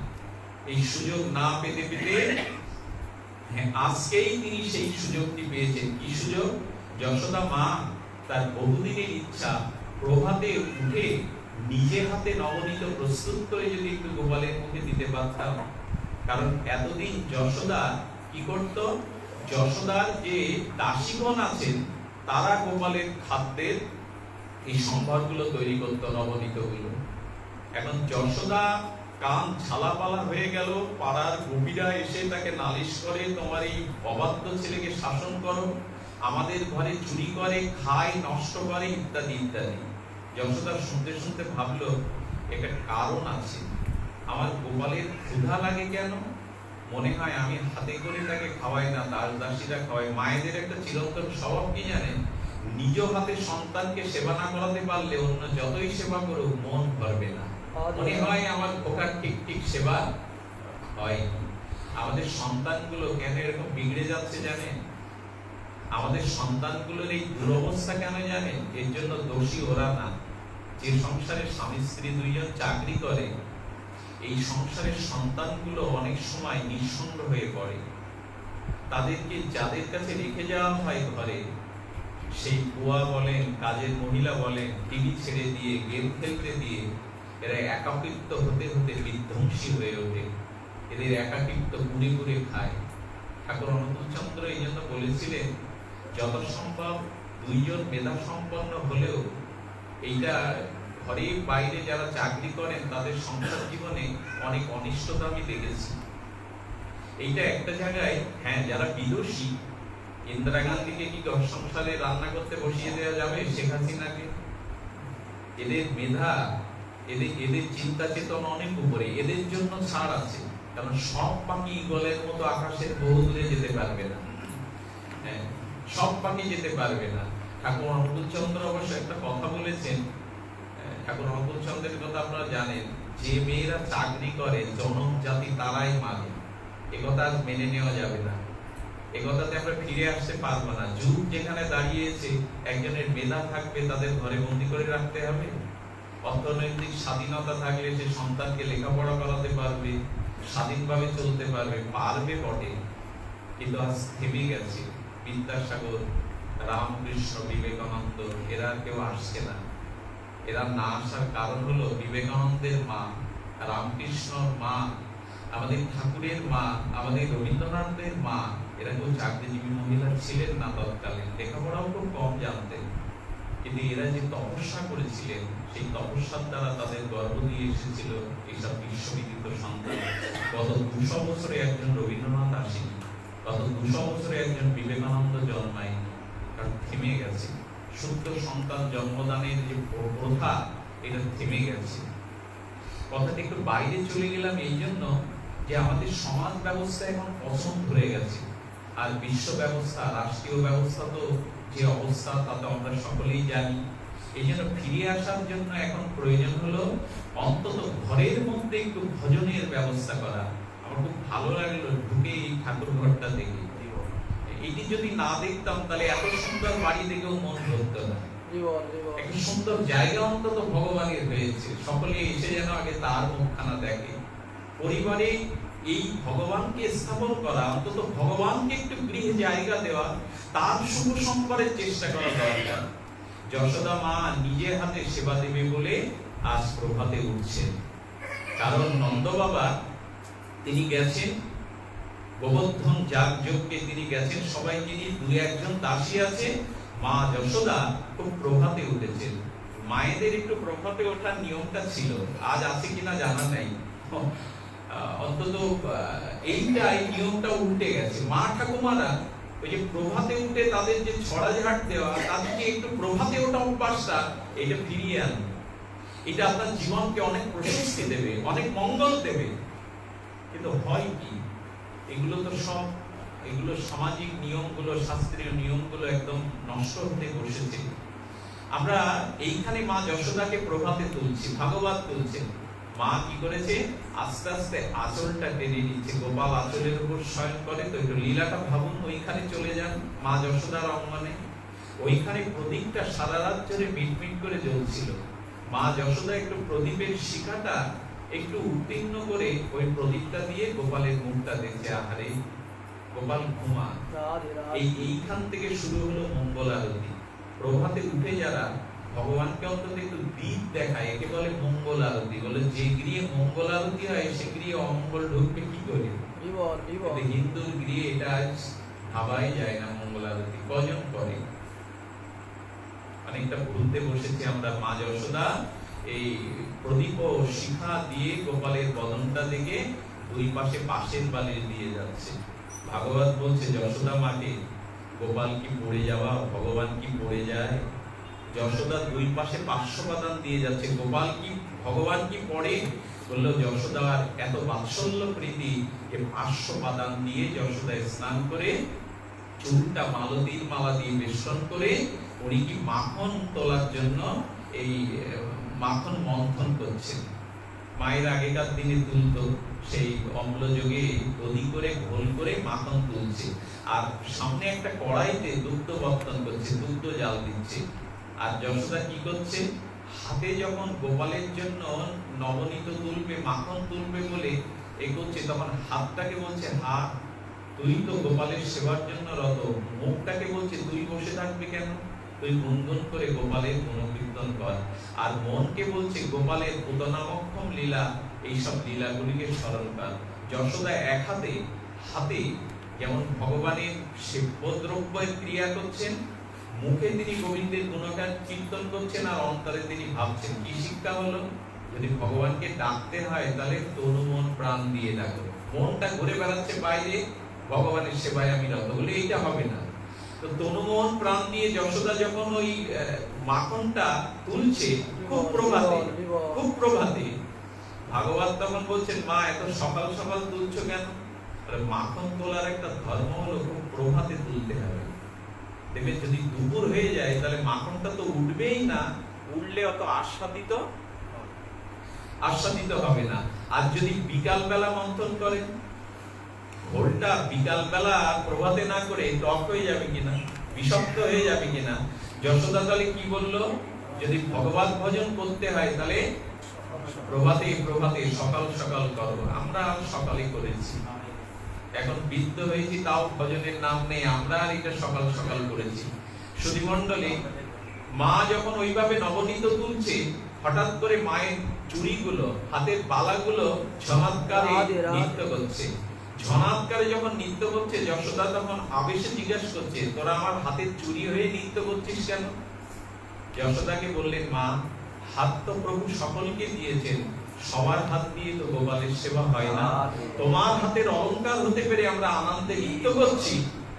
এই সুযোগ না পেতে পেতে আজকেই তিনি সেই সুযোগটি পেয়েছেন। কি সুযোগ? যশোদা মা তার বহুদিনের ইচ্ছা, প্রভাতে উঠে নিজে হাতে নবনীত প্রস্তুত করে যদি একটু গোপালের মুখে দিতে পারতাম। কারণ এতদিন যশোদা কি করত, যশোদার যে দাসীগণ আছেন তারা গোপালের খাদ্যের এই সম্ভারগুলো তৈরি করত, নবনীত গুলো। এখন যশোদা কান ঝালাপালা হয়ে গেল, পাড়ার গোপীরা এসে তাকে নালিশ করে, তোমার এই অবাধ্য ছেলেকে শাসন করো, আমাদের ঘরে চুরি করে, খায়, নষ্ট করে, ইত্যাদি ইত্যাদি। যশোদা শুনতে শুনতে ভাবলো একটা কারণ আছে, আমার গোপালের ক্ষুধা লাগে কেন? মনে হয় আমি হাতে করে তাকে খাওয়াই না, দাস দাসীরা খাওয়াই। মায়েদের একটা চিরন্তন স্বভাব কি জানেন, নিজ হাতে সন্তানকে সেবা না করাতে পারলে অন্য যতই সেবা করুক মন ভরবে না, মনে হয় আমার খোকার ঠিক ঠিক সেবা হয়। আমাদের সন্তানগুলো কেন এরকম বিগড়ে যাচ্ছে জানেন? আমাদের সন্তানগুলোর এই দুরবস্থা কেন জানেন? এর জন্য দোষী ওরা না। যে সংসারে স্বামী স্ত্রী দুইজন চাকরি করে, এই সংসারের সন্তানগুলো অনেক সময় নিঃসঙ্গ হয়ে পড়ে। তাদেরকে যাদের কাছে রেখে যাওয়া হয় ঘরে, সেই বুয়া বলেন, কাজের মহিলা বলেন, টিভি ছেড়ে দিয়ে, গেম খেলতে দিয়ে এরা একাকিত্ব হতে হতে বিধ্বংসী হয়ে ওঠে। এদের একাকিত্ব পুড়ে পুড়ে খায়। ঠাকুর অনুকূলচন্দ্র এই জন্য বলেছিলেন, যত সম্ভব দুইজন মেধা সম্পন্ন হলেও এইটা ঘরে বাইরে যারা চাকরি করেন তাদের সংসার জীবনে অনেক অনিষ্টতা আমি দেখেছি। এইটা একটা জায়গায়, হ্যাঁ, যারা বিদুষী, ইন্দিরা গান্ধীকে কি ঘর সংসারে রান্না করতে বসিয়ে দেওয়া যাবে? শেখ হাসিনাকে? এদের মেধা, এদের চিন্তা চেতনা অনেক উপরে, এদের জন্য ছাড় আছে। কারণ সব পাখি ঈগলের মতো আকাশের বহু দূরে যেতে পারবে না। হ্যাঁ, সব পাখি যেতে পারবে না। ঠাকুর অনুকূলচন্দ্র অবশ্য একটা কথা বলেছেন, ঠাকুর অনুকূলচন্দ্রের কথা আপনারা জানেন, যে মেয়েরা চাকরি করে জনম জাতি তারাই মানে। একথা আজ মেনে নেওয়া যাবে না, একথাতে আমরা ফিরে আসতে পারবো না। যুগ যেখানে দাঁড়িয়েছে, একজনের মেধা থাকবে, তাদের ঘরে বন্দি করে রাখতে হবে। অর্থনৈতিক স্বাধীনতা থাকলে সে সন্তানকে লেখাপড়া করাতে পারবে, স্বাধীনভাবে চলতে পারবে, পারবে বটে। কিন্তু আজ থেমে গেছে। বিদ্যাসাগর, রামকৃষ্ণ, বিবেকানন্দ, এরা কেউ আসছে না। এরা না আসার কারণ হলো বিবেকানন্দের মা, রামকৃষ্ণর মা, আমাদের ঠাকুরের মা, আমাদের রবীন্দ্রনাথের মা, এরা কেউ চাকরিজীবী মহিলা ছিলেন না তৎকালীন, লেখাপড়াও খুব কম জানতেন। কিন্তু এরা যে তপস্যা করেছিলেন, সেই তপস্যার দ্বারা তাদের গর্ব দিয়ে এসেছিল এইসব বিশ্ববিদিত সন্তান। গত 200 বছরে একজন রবীন্দ্রনাথ আসেনি, গত 200 বছরে একজন বিবেকানন্দ জন্মায়নি। কারণ থেমে গেছে। শুদ্ধ সন্তান জন্মদানের যে প্রথা, এটা থেমে গেছে। কথাটা একটু বাইরে চলে গেলাম এই জন্য যে আমাদের সমাজ ব্যবস্থা এখন পছন্দ ধরে গেছে। আর বিশ্ব ব্যবস্থা, রাষ্ট্রীয় ব্যবস্থা তো যে অবস্থা তা তো আমরা সকলেই জানি। এই জন্য ফিরে আসার জন্য এখন প্রয়োজন হলো অন্তত ঘরের মধ্যে একটু ভজনের ব্যবস্থা করা। আমার খুব ভালো লাগলো ঢুকে এই ঠাকুর ঘরটা দেখে। এটি যদি না দেখতাম তাহলে এত সুন্দর বাড়ি দেখেও মন ধরতো না। একটা সুন্দর জায়গা অন্তত ভগবানের হয়েছে, সকলে এসে যেন আগে তার মুখখানা দেখে। পরিবারে এই ভগবানকে স্থাপন করা, অন্তত ভগবানকে একটু গৃহে জায়গা দেওয়া, তার শুভ সম্পর্কের চেষ্টা করা দরকার। যশোদা মা নিজের হাতে সেবা দেবে বলে আজ প্রভাতে উঠছেন। কারণ নন্দ বাবা তিনি গেছেন গোবর্ধন যাগযজ্ঞে, তিনি গেছেন সবাইকে নিয়ে, 2-1 দাসী আছে। মা যশোদা খুব প্রভাতে উঠেছেন। মায়েদের একটু প্রভাতে ওঠার নিয়মটা ছিল, আজ আছে কিনা জানা নাই, অন্তত এই নিয়মটা উল্টে গেছে। মা ঠাকুমারা ওই যে প্রভাতে উঠে তাদের যে ছড়াঝাট দেওয়া, তাদেরকে একটু প্রভাতে ওঠা অভ্যাসটা এটা ফিরিয়ে আনবে। এটা আপনার জীবনকে অনেক প্রশস্তি দেবে, অনেক মঙ্গল দেবে। কিন্তু হয় কি, এগুলো তো সব এগুলো সামাজিক নিয়মগুলো, শাস্ত্রীয় নিয়মগুলো একদম নষ্ট হতে বসেছে। আমরা এইখানে মা যশোদাকে প্রভাতে তুলছি, ভাগবত তুলছেন। মা কি করেছে, আস্তে আস্তে আঁচলটা টেনে নিচ্ছে, গোপাল আঁচলের উপর শয়ন করে। তো একটু লীলাটা ভাবুন, ওইখানে চলে যান মা যশোদার অঙ্গনে। ওইখানে প্রদীপটা সারা রাত ধরে মিটমিট করে জ্বলছিল। মা যশোদা একটু প্রদীপের শিখাটা একটু উত্তীর্ণ করে ওই প্রদীপটা দিয়ে গোপালের মুখটা দেখছে। আহারে গোপাল ঘুমা। এইখান থেকে শুরু হলো মঙ্গল আরতি। প্রভাতে উঠে যারা ভগবানকে অন্তত একটু দীপ দেখায়, একে বলে মঙ্গল আরতি। বলে যে গৃহে মঙ্গল আরতি হয় সে গৃহে অমঙ্গল ঢুকবে কি করে? হিন্দুর গৃহে এটা ভাবাই যায় না। মঙ্গল আরতি কজন করে? অনেকটা ভুলতে বসেছি আমরা। মা যশোদা এই প্রদীপ ও শিখা দিয়ে গোপালের বদনটা দেখে দুই পাশে পাশের বালির দিয়ে যাচ্ছে। ভাগবত বলছে যশোদা মাকে, গোপাল কি পড়ে যাওয়া, ভগবান কি পড়ে যায়? যশোদা দুই পাশে 500 বাদান দিয়ে যাচ্ছে। গোপাল কি, ভগবান কি পড়ে? বললো যশোদার এত বাৎসল্য প্রীতি যে 500 বাদান দিয়ে যশোদা স্নান করে চুলটা মালতীর মালা দিয়ে বেষ্টন করে উনি কি মাখন তোলার জন্য এই মাখন মন্থন করছেন। মায়ের আগেকার দিনে তুলতো, সেই অম্লযোগে দধি করে ঘোল করে মাখন তুলছে। আর সামনে একটা কড়াইতে দুগ্ধ বর্তন করছে, দুগ্ধ জাল দিচ্ছে। আর যশোদা কি করছে, হাতে যখন গোপালের জন্য নবনীত তুলবে, মাখন তুলবে বলে এগোচ্ছে, তখন হাতটাকে বলছে হাত, তুই তো গোপালের সেবার জন্য রত। মুখটাকে বলছে তুই বসে থাকবি কেন, তুই গুনগুন করে গোপালের গুণকীর্তন কর। আর মনকে বলছে গোপালের পুতনামক্ষম লীলা, এইসব লীলাগুলিকে স্মরণ কর। যশোদা এক হাতে হাতে যেমন ভগবানের সেব্যদ্রব্যের ক্রিয়া করছেন, মুখে তিনি গোবিন্দের গুণগান কীর্তন করছেন, আর অন্তরে তিনি ভাবছেন। কি শিক্ষা হলো? যদি ভগবানকে ডাকতে হয় তাহলে তনু মন প্রাণ দিয়ে ডাকো। মনটা ঘুরে বেড়াচ্ছে বাইরে, ভগবানের সেবায় আমি রত, বলে এইটা হবে না। তো তনু মন প্রাণ দিয়ে যশোদা যখন ওই মাখনটা তুলছে, খুব প্রভাতে, খুব প্রভাতে, ভাগবত তখন বলছেন মা এত সকাল সকাল তুলছো কেন? মাখন তোলার একটা ধর্ম হলো খুব প্রভাতে তুলতে হবে। দেখবে যদি দুপুর হয়ে যায় তাহলে মাখনটা তো উঠবেই না, উঠলে অত আস্বাদিত হবে না। আর যদি বিকাল বেলা মন্থন করেন, ঘোলটা বিকাল বেলা প্রভাতে না করে টক হয়ে যাবে কিনা, বিষাক্ত হয়ে যাবে কিনা। যশোদা তাহলে কি বললো, যদি ভগবত ভজন করতে হয় তাহলে প্রভাতে প্রভাতে সকাল সকাল করো। আমরা সকালে করেছি, এখন বৃদ্ধ হয়েছি তাও ভজনের নাম নেই, আমরা আর এটা সকাল সকাল করেছি। সুধীমণ্ডলী, মা যখন ওইভাবে নবনীত তুলছে, হঠাৎ করে মায়ের চুড়িগুলো, হাতের বালাগুলো ঝনৎকারে নৃত্য করছে। ঝনৎকারে যখন নৃত্য করছে, যশোদা তখন আবেশে জিজ্ঞাসা করছে তোরা আমার হাতের চুড়ি হয়ে নৃত্য করছিস কেন? যশোদাকে বললেন মা, হাত তো প্রভু সকলকে দিয়েছেন, সবার হাত দিয়ে তো গোপালের সেবা হয় না। তোমার হাতের অলংকার হতে পেরে আমরা আনন্দে নৃত্য করছি,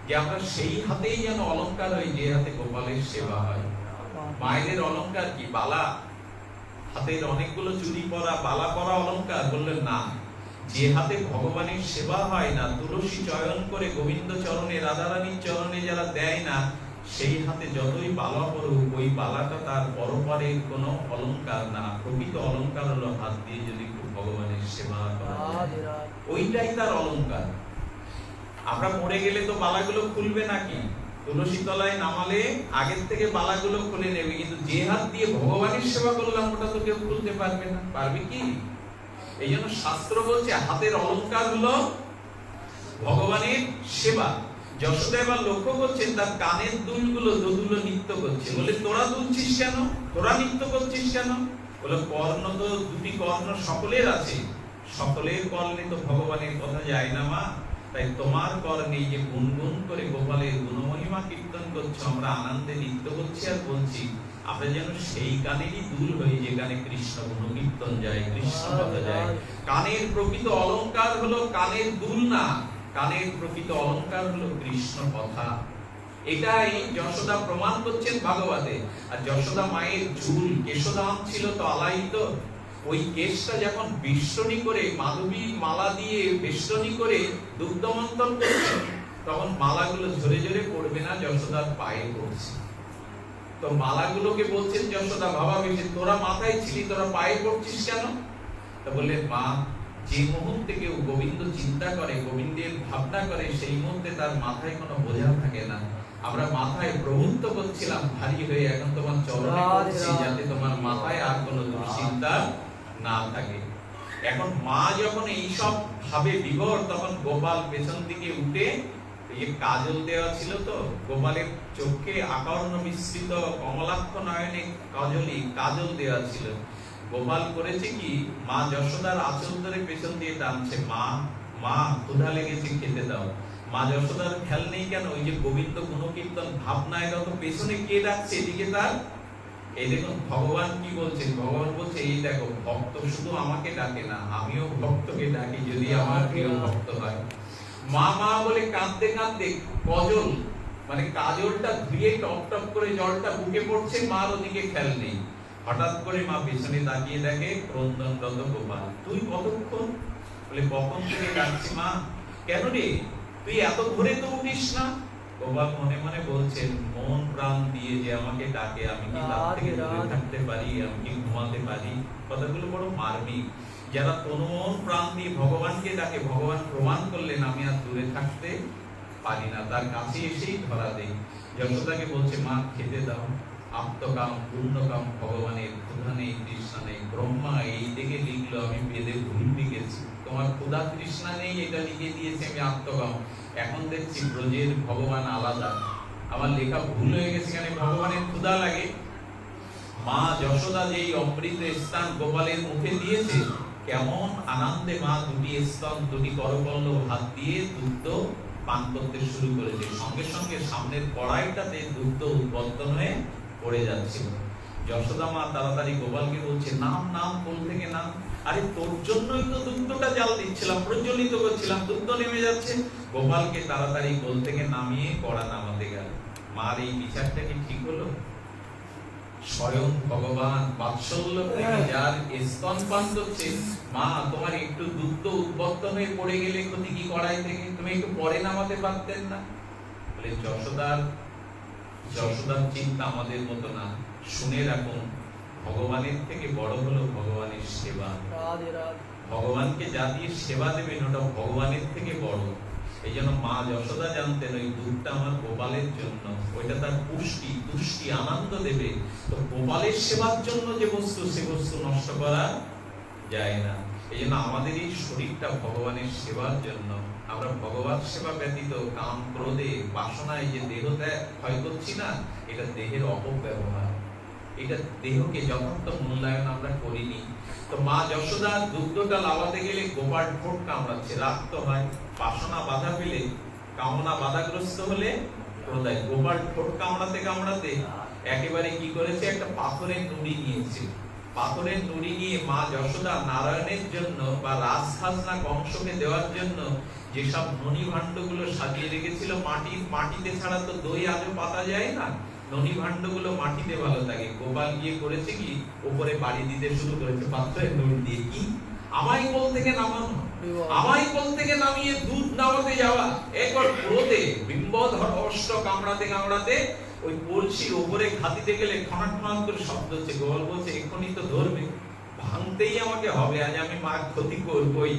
যে আমরা সেই হাতেই যেন অলংকার হই যে হাতে গোপালের সেবা হয়। মায়ের অলংকার কি? বালা, হাতের অনেকগুলো চুড়ি পরা, বালা পরা অলংকার? বললেন না, যে হাতে ভগবানের সেবা হয় না, তুলসী চয়ন করে গোবিন্দ চরণে, রাধারানীর চরণে যারা দেয় না, সেই হাতে যতই বালা পড়ুক, ওই বালাটা তার পরপারের কোনো অলংকার না। প্রকৃত অলংকার হলো হাত দিয়ে যদি ভগবানের সেবা করা যায়, ওইটাই তার অলংকার। আমরা মরে গেলে তো বালাগুলো খুলবে নাকি? তুলসী তলায় নামালে আগের থেকে বালাগুলো খুলে নেবে, কিন্তু যে হাত দিয়ে ভগবানের সেবা করলাম ওটা তো কেউ খুলতে পারবে না। পারবে কি? এই জন্য শাস্ত্র বলছে হাতের অলংকার হলো ভগবানের সেবা। যশোদা এবার লক্ষ্য করছেন তার কানের দুলগুলো দোদুলো নৃত্য করছে। বলে তোরা দুলছিস কেন, তোরা নৃত্য করছিস কেন? বলে কর্ণ তো দুটি কর্ণ সকলের আছে, সকলের কর্ণে তো ভগবানের কথা যায় না মা, তাই তোমার কর্ণে যে গুনগুন করে গোপালের গুণমহিমা কীর্তন করছো, আমরা আনন্দে নৃত্য করছি আর বলছি, আমরা যেন সেই কানেরই দুল হই যে কানে কৃষ্ণ গুণকীর্তন যায়, কৃষ্ণ কথা যায়। কানের প্রকৃত অলংকার হলো কানের দুল না, কানের প্রকৃত অলংকার হলো কৃষ্ণ কথা। এটাই যশোদা প্রমাণ করছেন ভাগবতে। আর যশোদা মায়ের চুল কেশদাম ছিল তো আলায়িত, ওই কেশটা যখন বেষ্টনী করে, মাধবী মালা দিয়ে বেষ্টনী করে দুগ্ধ মন্থন করছেন, তখন মালাগুলো ঝরে ঝরে পড়বে না, যশোদার পায়ে পড়ছে। তো মালাগুলোকে বলছেন যশোদা, বাবা বেশি তোরা মাথায় ছিলি, তোরা পায়ে পড়ছিস কেন? তা বললেন, মা, যে মুহূর্তে কেউ গোবিন্দ চিন্তা করে, গোবিন্দের ভাবনা করে, সেই মুহূর্তে তার মাথায় কোনো বোঝা থাকে না। আমরা মাথায় প্রভুত্ব করছিলাম ভারী হয়ে, এখন তোমার চরণে করছি, যাতে তোমার মাথায় আর কোনো দুশ্চিন্তা না থাকে। এখন মা যখন এইসব ভাবে বিভোর, তখন গোপাল পেছন দিকে উঠে, এই কাজল দেওয়া ছিল তো গোপালের চোখে, আকর্ণ মিশ্রিত কমলাক্ষ নয়নে কাজল দেওয়া ছিল। গোপাল করেছে কি, মা যশোদার আঁচল ধরে পেছন দিয়ে টানছে, মা মা ক্ষুধা লেগেছে, খেতে দাও। মা যশোদার খেয়াল নেই কেন, ওই যে গোবিন্দ গুণকীর্তন ভাবনায় রত, পেছনে কে ডাকছে, এদিকে তার। এই দেখুন ভগবান কি বলছেন, ভগবান বলছে, এই দেখো, ভক্ত শুধু আমাকে ডাকে না, আমিও ভক্তকে ডাকি, যদি আমার প্রিয় ভক্ত হয়। মা মা বলে কাঁদতে কাঁদতে কজল, মানে কাজলটা ধুয়ে টপ টপ করে জলটা বুকে পড়ছে, মার ওদিকে খেয়াল নেই। হঠাৎ করে মা পেছনে তাকিয়ে দেখে ক্রন্দনরত গোপাল। তুই কতক্ষণ? বলে, কখন থেকে ডাকছি মা। কেন রে, তুই এত ভোরে তো উঠিস না? গোপাল মনে মনে বলছেন, মন প্রাণ দিয়ে যে আমাকে ডাকে, আমি কি তার থেকে দূরে থাকতে পারি? আমি কি ঘুমাতে পারি? কথাগুলো বড় মার্মিক। যারা মন প্রাণ দিয়ে ভগবানকে ডাকে, ভগবান প্রমাণ করলেন আমি আর দূরে থাকতে পারি না, তার কাছে এসেই ধরা দেই। যশোদাকে বলছে, মা খেতে দাও। আত্মকাম পূর্ণকাম ভগবানের, ক্ষুধা নেই তৃষ্ণা নেই। ব্রহ্মা এই দিকে লিখলো, আমি বেদে ভুল লিখেছি। তোমার ক্ষুধা তৃষ্ণা নেই এটা লিখে দিয়েছি আমি আত্মকাম। এখন দেখছি ব্রজের ভগবান আলাদা, আমার লেখা ভুল হয়ে গেছে, কেন ভগবানের ক্ষুধা লাগে। মা যশোদা যেই অমৃত স্থান গোপালের মুখে দিয়েছে, কেমন আনন্দে মা দুটি স্তন, দুটি করপল্লব হাত দিয়ে দুগ্ধ পান করতে শুরু করেছে। সঙ্গে সঙ্গে সামনের কড়াইটাতে দুগ্ধ উৎপন্ন হয়ে পড়ে যাচ্ছিল। যশোদা মা তাড়াতাড়ি গোপালকে বলছে, নাম নাম, কোল থেকে নাম। আরে তোর জন্যই তো দুগ্ধটা জাল দিচ্ছিলাম, প্রজ্বলিত করছিলাম, দুগ্ধ নেমে যাচ্ছে। গোপালকে তাড়াতাড়ি কোল থেকে নামিয়ে কড়া নামাতে গেল। মার এই বিচারটা কি ঠিক হলো? স্বয়ং ভগবান বাৎসল্য থেকে যার স্তন পান করছে, মা তোমার একটু দুগ্ধ উৎপন্ন হয়ে পড়ে গেলে ক্ষতি কি কড়াই থেকে? তুমি একটু পরে নামাতে পারতেন না? বলে, যশোদার চিন্তা আমাদের মতো না। শুনে রাখুন, ভগবানের থেকে বড় হলো ভগবানের সেবা। ভগবানকে যা দিয়ে সেবা দেবেন ওটা ভগবানের থেকে বড়। এই জন্য মা যশোদা জানতেন, ওই দুধটা আমার গোপালের জন্য, ওইটা তার পুষ্টি তুষ্টি আনন্দ দেবে। তো গোপালের সেবার জন্য যে বস্তু, সে বস্তু নষ্ট করা যায় না। এই জন্য আমাদের এই শরীরটা ভগবানের সেবার জন্য। আমরা ভগবান সেবা ব্যতীত কাম ক্রোধে বাসনায় যে দেহটা ক্ষয় করছি না, এটা দেহের অপব্যবহার। এটা দেহকে যথার্থ মূল্যায়ন আমরা করিনি। তো মা যশোদা দুগ্ধটা লাভাতে গেলে গোপাল ঠোঁট কামড়াচ্ছে, রাগ হয়। বাসনা বাধা পেলে, কামনা বাধাগ্রস্ত হলে ক্রোধায়। গোপাল ঠোঁট কামড়াতে কামড়াতে একেবারে কি করেছে, একটা পাথরের নুড়ি নিয়েছে। পাথরের নুড়ি নিয়ে মা যশোদা নারায়ণের জন্য বা রাজখাজনা কংসকে দেওয়ার জন্য যেসব ননি ভাণ্ডগুলো সাজিয়ে রেখেছিল, মাটিতে ছাড়া তো দই আজও পাতা যায় না, ননি ভাণ্ডগুলো মাটিতে ভালো থাকে। গোপাল গিয়ে করেছে কি, উপরে বাড়ি দিতে শুরু করেছে পাথরের নুড়ি দিয়ে। কি, আমায় কোল থেকে নামানো, আমায় কোল থেকে নামিয়ে দুধ নামাতে যাওয়া। একবার ক্রোধে বিম্বধর অষ্ট কামড়াতে কামড়াতে ওই কলসির উপরে ঘাতিতে গেলে খনাট খনাট করে শব্দ হচ্ছে। গোপাল বলছে, এক্ষুনি তো ধরবে, ভাঙতেই আমাকে হবে, আজ আমি মার ক্ষতি করবই।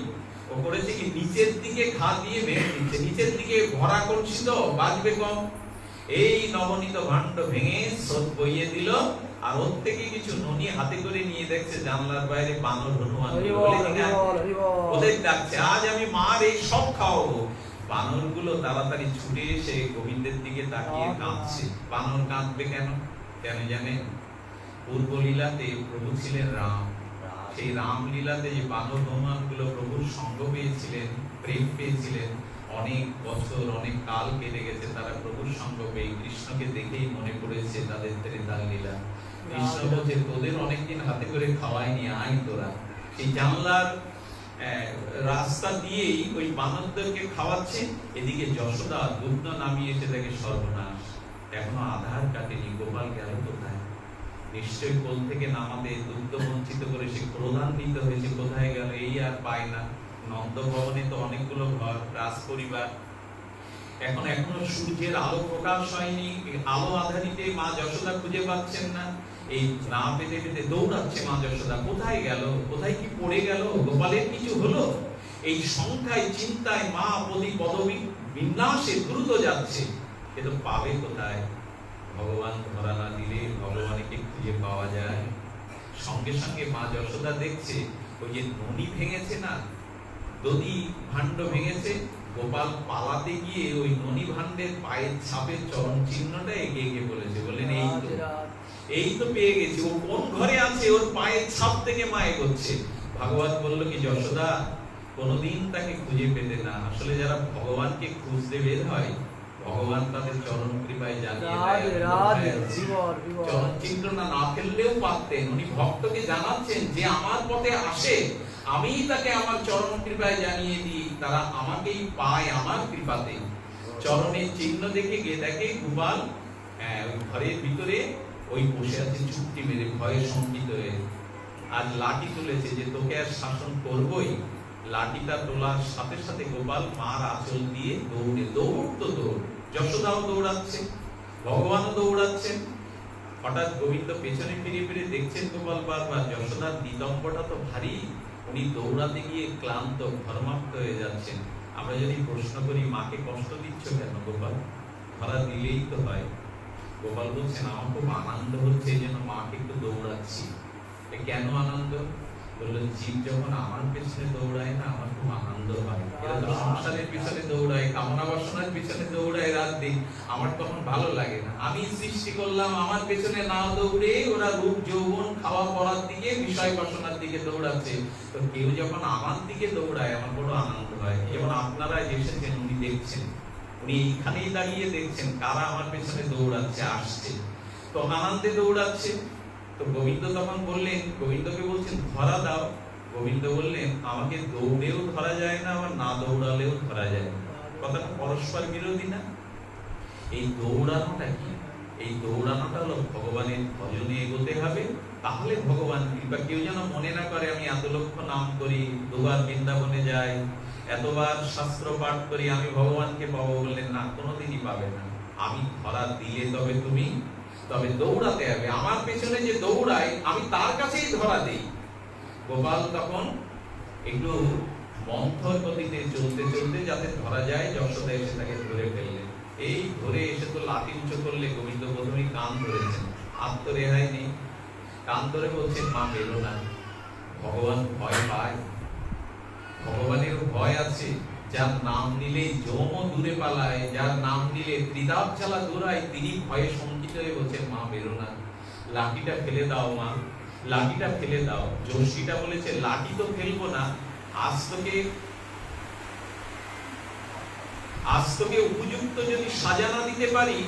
ও করেছে কি, নিচের দিকে ঘা দিয়ে ভেঙে দিচ্ছে, নিচের দিকে ভরা কলসি তো বাজবে কম। এই নবনীত ভাণ্ড ভেঙে স্রোত বইয়ে দিল, আর ওর থেকে কিছু ননি হাতে করে নিয়ে দেখছে জানলার বাইরে বানর হনুমান ওদের ডাকছে, আজ আমি মার এই সব খাওয়াবো। বানরগুলো তাড়াতাড়ি ছুটে এসে গোবিন্দের দিকে তাকিয়ে কাঁদছে। বানর কাঁদবে কেন? কেন জানেন? পূর্ব লীলাতে প্রভু ছিলেন রাম। সেই রাম লীলাতে যে বানর হনুমান গুলো প্রভুর সঙ্গ পেয়েছিলেন, প্রেম পেয়েছিলেন, অনেক বছর অনেক কাল কেটে গেছে, তারা প্রভুর সঙ্গ পেয়ে কৃষ্ণকে দেখেই মনে পড়েছে তাদের তার লীলা। কৃষ্ণ বলছে, তোদের অনেকদিন হাতে করে খাওয়াইনি, আয় তোরা। এই জানলার রাস্তা দিয়েই ওই বানরদেরকে খাওয়াচ্ছে। এদিকে যশোদা দুগ্ধ নামিয়ে এসে দেখে সর্বনাশ, এখনো আধার কাটেনি। গোপাল গেল কোথায়? নিশ্চয়ই কোল থেকে নামাতে দুগ্ধ বঞ্চিত করে সে ক্রোধান্বিত হয়েছে, কোথায় গেল? এই আর পায় না। নন্দ ভবনে তো অনেকগুলো ঘর, রাজ পরিবার। এখনো সূর্যের আলো প্রকাশ হয়নি, আলো আধারিতে মা যশোদা খুঁজে পাচ্ছেন না। এই না পেতে পেতে দৌড়াচ্ছে মা যশোদা, কোথায় গেল, কোথায় কি পড়ে গেল, গোপালের কিছু হলো? এই সংখ্যায় চিন্তায় মা পদবী বিন্যাসে দ্রুত যাচ্ছে, কিন্তু পাবে কোথায়? ভগবান ধরা না দিলে ভগবানকে খুঁজে পাওয়া যায়? সঙ্গে সঙ্গে মা যশোদা দেখছে ওই যে ননি ভেঙেছে না, দধি ভাণ্ড ভেঙেছে, গোপাল পালাতে গিয়ে ওই ননি ভাণ্ডের পায়ের ছাপের চরণ চিহ্নটা এগিয়ে গিয়ে বলেছে, বললেন এই তো পেয়ে গেছি, ও কোন ঘরে আছে, ওর পায়ের ছাপ থেকে মা এগোচ্ছে। ভাগবত বলল কি, যশোদা কোনদিন তাকে খুঁজে পেতে না। আসলে যারা ভগবানকে খুঁজতে বের হয়, ভগবান তাদের চরণ কৃপায় জানিয়ে দেয়। চরণ চিহ্ন না ফেললেও পারতেন। উনি ভক্তকে জানাচ্ছেন যে আমার পথে আসে, আমি তাকে আমার চরণ কৃপায় জানিয়ে দিই, তারা আমাকেই পায় আমার কৃপাতে। চরণের চিহ্ন দেখে গিয়ে দেখে গোপাল ওই ঘরের ভিতরে ওই বসে আছে চুপটি মেরে, ভয়ে শঙ্কিত হয়ে। আর লাঠি তুলেছে যে তোকে আর শাসন করবই। লাঠিটা তোলার সাথে সাথে গোপাল মার আঁচল দিয়ে দৌড়। যশোদাও দৌড়াচ্ছে, ভগবানও দৌড়াচ্ছেন। হঠাৎ গোবিন্দ পেছনে ফিরে ফিরে দেখছেন গোপাল বারবার, যশোদার নিতম্বটা তো ভারী, উনি দৌড়াতে গিয়ে ক্লান্ত ঘর্মাক্ত হয়ে যাচ্ছেন। আমরা যদি প্রশ্ন করি মাকে কষ্ট দিচ্ছ কেন গোপাল, ধরা দিলেই তো হয়। গোপাল বলছেন আমার খুব আনন্দ হচ্ছে, এই জন্য মাকে একটু দৌড়াচ্ছি। কেন আনন্দ? বললেন জীব যখন আমার পেছনে দৌড়ায় না, আমার খুব আনন্দ হয়। এরা তো সংসারের পিছনে দৌড়ায়, কামনা বাসনার পিছনে দৌড়ায় রাত দিন, আমার তখন ভালো লাগে না। আমি সৃষ্টি করলাম, আমার পেছনে না দৌড়ে ওরা রূপ যৌবন খাওয়া পড়ার দিকে, বিষয় বাসনার দিকে দৌড়াচ্ছে। তো কেউ যখন আমার দিকে দৌড়ায় আমার বড় আনন্দ হয়। যেমন আপনারা এসেছেন, উনি দেখছেন, উনি এইখানেই দাঁড়িয়ে দেখছেন কারা আমার পেছনে দৌড়াচ্ছে, আসছে, তো আনন্দে দৌড়াচ্ছে। তো গোবিন্দ তখন বললেন, গোবিন্দকে বলছেন ধরা দাও। গোবিন্দ বললেন আমাকে দৌড়েও ধরা যায় না, আবার না দৌড়ালেও ধরা যায় না। কথাটা পরস্পর বিরোধী না? এই দৌড়ানোটা কি? এই দৌড়ানোটা হলো ভগবানের ভজনে এগোতে হবে, তাহলে ভগবান কৃপা। কেউ যেন মনে না করে আমি এত লক্ষ নাম করি, দুবার বৃন্দাবনে যাই, এতবার শাস্ত্র পাঠ করি, আমি ভগবানকে পাবো। বললেন না, কোনোদিনই পাবে না। আমি ধরা দিলে তবে দৌড়াতে হবে। আমার পেছনে যে দৌড়ায় আমি তার কাছেই ধরা দেই। গোপাল তখন একটু মন্থর গতিতে চলতে চলতে যাতে ধরা যায়, যশোদা এসে তাকে ধরে ফেললেন। এই ধরে এসে তো লাঠি উঁচু করলে গোবিন্দ প্রথমেই কান ধরেছেন, আত্মরেহাই নেই। কান ধরে বলছেন মা বেরো না। ভগবান ভয় পায়, ভগবানের ভয় আছে। যার নাম নিলে যমও দূরে পালায়, যার নাম নিলে ত্রিদাব জ্বালা দূরায়, তিনি ভয়ে শঙ্কিত হয়ে বলছেন মা বেরো না, লাঠিটা ফেলে দাও মা, লাঠিটা ফেলে দাও। যোশীটা বলেছে লাঠি তো ফেলবো না, আজ তোকে উপযুক্ত যদি সাজা না দিতে পারি,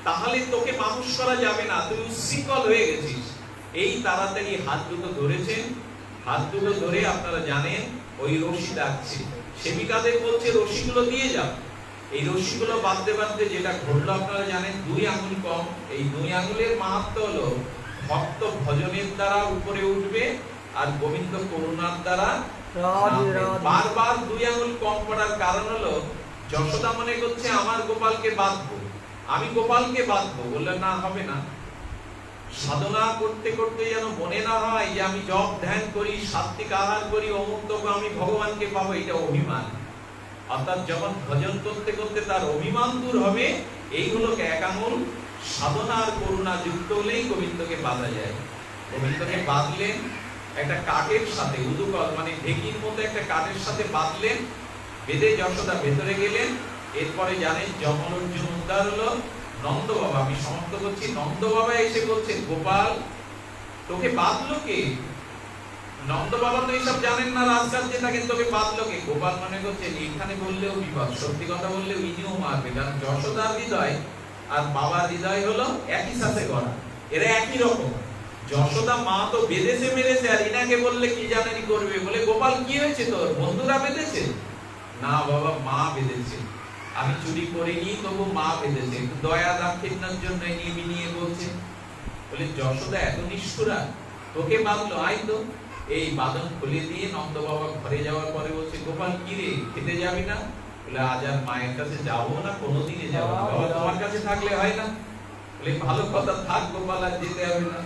তাহলে তোকে মানুষ করা যাবে না, তুই উচ্ছৃঙ্খল হয়ে গেছিস। এই তাড়াতাড়ি হাত দুটো ধরেছেন। হাত দুটো ধরে আপনারা জানেন ওই রশি ডাকছে, সেবিকাদের বলছে রশিগুলো দিয়ে যাও। এই রশিগুলো বাঁধতে বাঁধতে যেটা ঘটলো আপনারা জানেন, 2 আঙ্গুল কম। এই 2 আঙ্গুলের মাহাত্ম্য হলো ভক্ত ভজনের দ্বারা উপরে উঠবে, আর গোবিন্দ করুণার দ্বারা বারবার 2 আঙ্গুল কম পড়ার কারণ হলো যশোদা মনে করছে আমার গোপালকে বাঁধবো, আমি গোপালকে বাঁধবো। বললেন না, হবে না। সাধনা করতে করতে যেন মনে না হয় যে আমি জপ ধ্যান করি, সাত্বিক আহার করি, অমুক তবে আমি ভগবানকে পাবো, এটা অভিমান। অর্থাৎ যখন ভজন করতে করতে তার অভিমান দূর হবে, এই হলো এক আঙুল সাধনা আর করুণা যুক্ত হলেই গোবিন্দকে বাঁধা যায়। গোবিন্দকে বাঁধলেন একটা কাঠের সাথে, উদুকল মানে ঢেকির মতো একটা কাঠের সাথে বাঁধলেন, বেঁধে যশোদা ভেতরে গেলেন। এরপরে জানেন যমন অর্জুন উদ্ধার হলো। নন্দ বাবা, আমি সমাপ্ত করছি, নন্দ বাবা এসে বলছেন গোপাল তোকে বাঁধলো কে? নন্দ বাবা তো এইসব জানেন না, রাজকার্যে থাকেন, তোকে বাঁধলো কে? গোপাল মনে করছেন এখানে বললেও বিপদ, সত্যি কথা বললেও ইনিও মারবে, কারণ যশোদার হৃদয় আর বাবার হৃদয় হলো একই সাথে গড়া, এরা একই রকম। যশোদা মা তো বেঁধেছে মেরেছে, আর ইনাকে বললে কি জানেনি করবে। বলে গোপাল কি হয়েছে তোর, বন্ধুরা বেঁধেছে? না বাবা, মা বেঁধেছে, আমি চুরি করিনি, তবু মা বেঁধেছে, একটু দয়া দাক্ষিণ্যের জন্য নিয়ে বলছে। বলে যশোদা এত নিষ্ঠুরা, তোকে বাঁধলো, আই তো। এই বাঁধন খুলে দিয়ে নন্দ বাবা ঘরে যাওয়ার পরে বলছে গোপাল কি রে, খেতে যাবি না? বলে আজ আর মায়ের কাছে যাবো না, কোনোদিনই যাবো না। বাবা তোমার কাছে থাকলে হয় না? বলে ভালো কথা, থাক গোপাল, আর যেতে হবে না।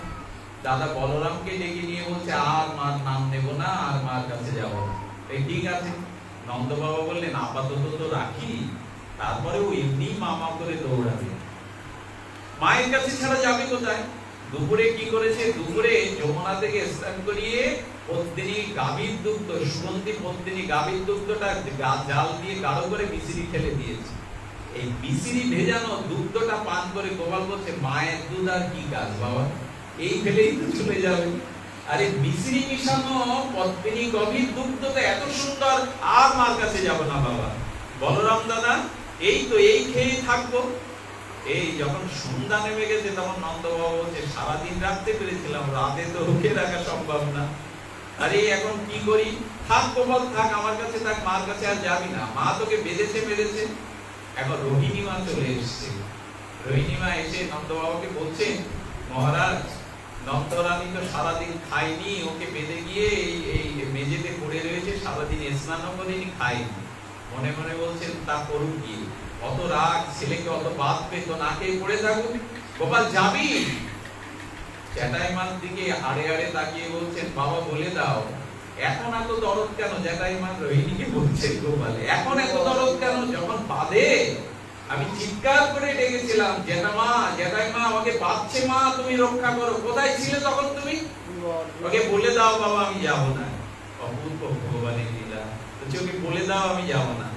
দাদা বলরামকে ডেকে নিয়ে বলছে আর মার নাম নেব না, আর মার কাছে যাব না। এই ঠিক আছে। নন্দ বাবা বললেন আপাতত তো রাখি, তারপরে ও এমনি মামা করে দৌড়াবে, মায়ের কাছে ছাড়া যাবে কোথায়? দুপুরে কি করেছে? দুপুরে যমুনা থেকে স্নান করিয়ে পদ্মিনী গাভীর দুগ্ধ, সুগন্ধি পদ্মিনী গাভীর দুগ্ধটা জাল দিয়ে গাঢ় করে মিশ্রি ফেলে দিয়েছে। এই মিশ্রি ভেজানো দুগ্ধটা পান করে গোপাল বলছে মায়ের দুধ আর কি কাজ বাবা, এই ফেলেই তো চলে যাবে। আরে মিশ্রি মিশানো পদ্মিনী গাভীর দুগ্ধ তো এত সুন্দর, আর মার কাছে যাব না বাবা। বলরাম দাদা এই তো এই খেয়ে থাকবো। এই যখন সন্ধ্যা নেমে গেছে তখন নন্দবাবু বলছে সারাদিন রাখতে পেরেছিলাম, রাতে তো রুখে রাখা সম্ভব না। আরে এখন কি করি? থাক গোপাল থাক, আমার কাছে থাক, মার কাছে আর যাবি না, মা তোকে বেঁধেছে। এখন রোহিণী মা চলে এসছে। রোহিণী মা এসে নন্দবাবুকে বলছে মহারাজ নন্দরানী তো সারাদিন খায়নি, ওকে বেঁধে গিয়ে এই মেঝেতে পড়ে রয়েছে, সারাদিন স্নানও করেনি, খায়নি। মনে মনে বলছেন তা করুক কি, অত রাগ, ছেলেকে অত বাদ পেত, না খেয়ে পড়ে থাকুক। গোপাল যাবি? জ্যাঠাইমার দিকে আড়ে আড়ে তাকিয়ে বলছেন বাবা বলে দাও এখন এত দরদ কেন? জ্যাঠাইমা রোহিণীকে বলছে গোপাল এখন এত দরদ কেন? যখন বাঁধে আমি চিৎকার করে ডেকেছিলাম জ্যাঠাইমা আমাকে বাঁধছে, মা তুমি রক্ষা করো, কোথায় ছিলে তখন তুমি? ওকে বলে দাও বাবা আমি যাব না। অপূর্ব ভগবানের লীলা, ওকে বলে দাও আমি যাব না।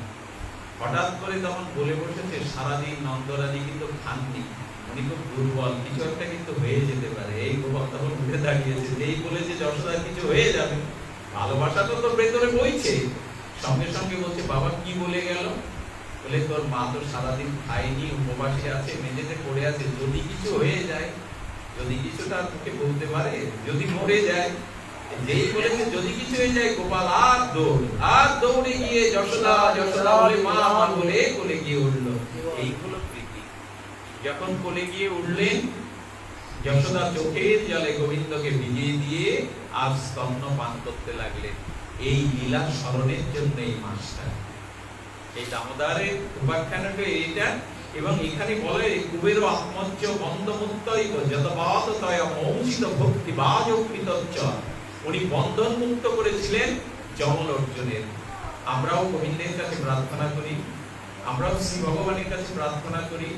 হঠাৎ করে তখন বলে বসেছে সারাদিন নন্দরানী কিন্তু খাননি, উনি খুব দুর্বল, কিছু একটা কিন্তু হয়ে যেতে পারে। এই গোপাল তখন উঠে দাঁড়িয়েছে, যেই বলেছে যশোদার কিছু হয়ে যাবে, ভালোবাসা তো তোর ভেতরে বইছে। সঙ্গে সঙ্গে বলছে বাবা কি বলে গেল? বলে তোর মা তো সারাদিন খায়নি, উপবাসে আছে, মেঝেতে পড়ে আছে, যদি কিছু হয়ে যায়, যদি কিছুটা তোকে বলতে পারে, যদি মরে যায়। যেই বলেছে যদি কিছু হয়ে যায়, গোপাল আর দৌড়ে গিয়ে যশোদা বলে মা আমার বলে কোলে গিয়ে উঠলো। এইগুলো প্রীতি। যখন কোলে গিয়ে উঠলেন, যশোদা চোখের জলে গোবিন্দকে ভিজিয়ে দিয়ে আর স্তন্য পান করতে লাগলেন। এই লীলা স্মরণের জন্য এই মাসটা, এই দামোদরের উপাখ্যানটা এইটা। এবং এখানে বলে কুবের আত্মজ্জ বন্ধমুক্তৈব যতবাদ তয় মৌচিত ভক্তি বাজকৃতচ্চ, উনি বন্ধন মুক্ত করেছিলেন যমল অর্জুনের। আমরাও গোবিন্দের কাছে প্রার্থনা করি, আমরাও শ্রী ভগবানের কাছে প্রার্থনা করি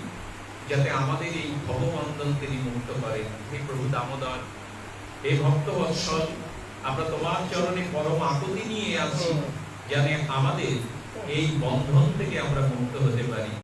যাতে আমাদের এই ভববন্ধন তিনি মুক্ত করেন। হে প্রভু দামোদর, হে ভক্তবৎসল, আমরা তোমার চরণে পরম আকুতি নিয়ে আছি, জানে আমাদের এই বন্ধন থেকে আমরা মুক্ত হতে পারি।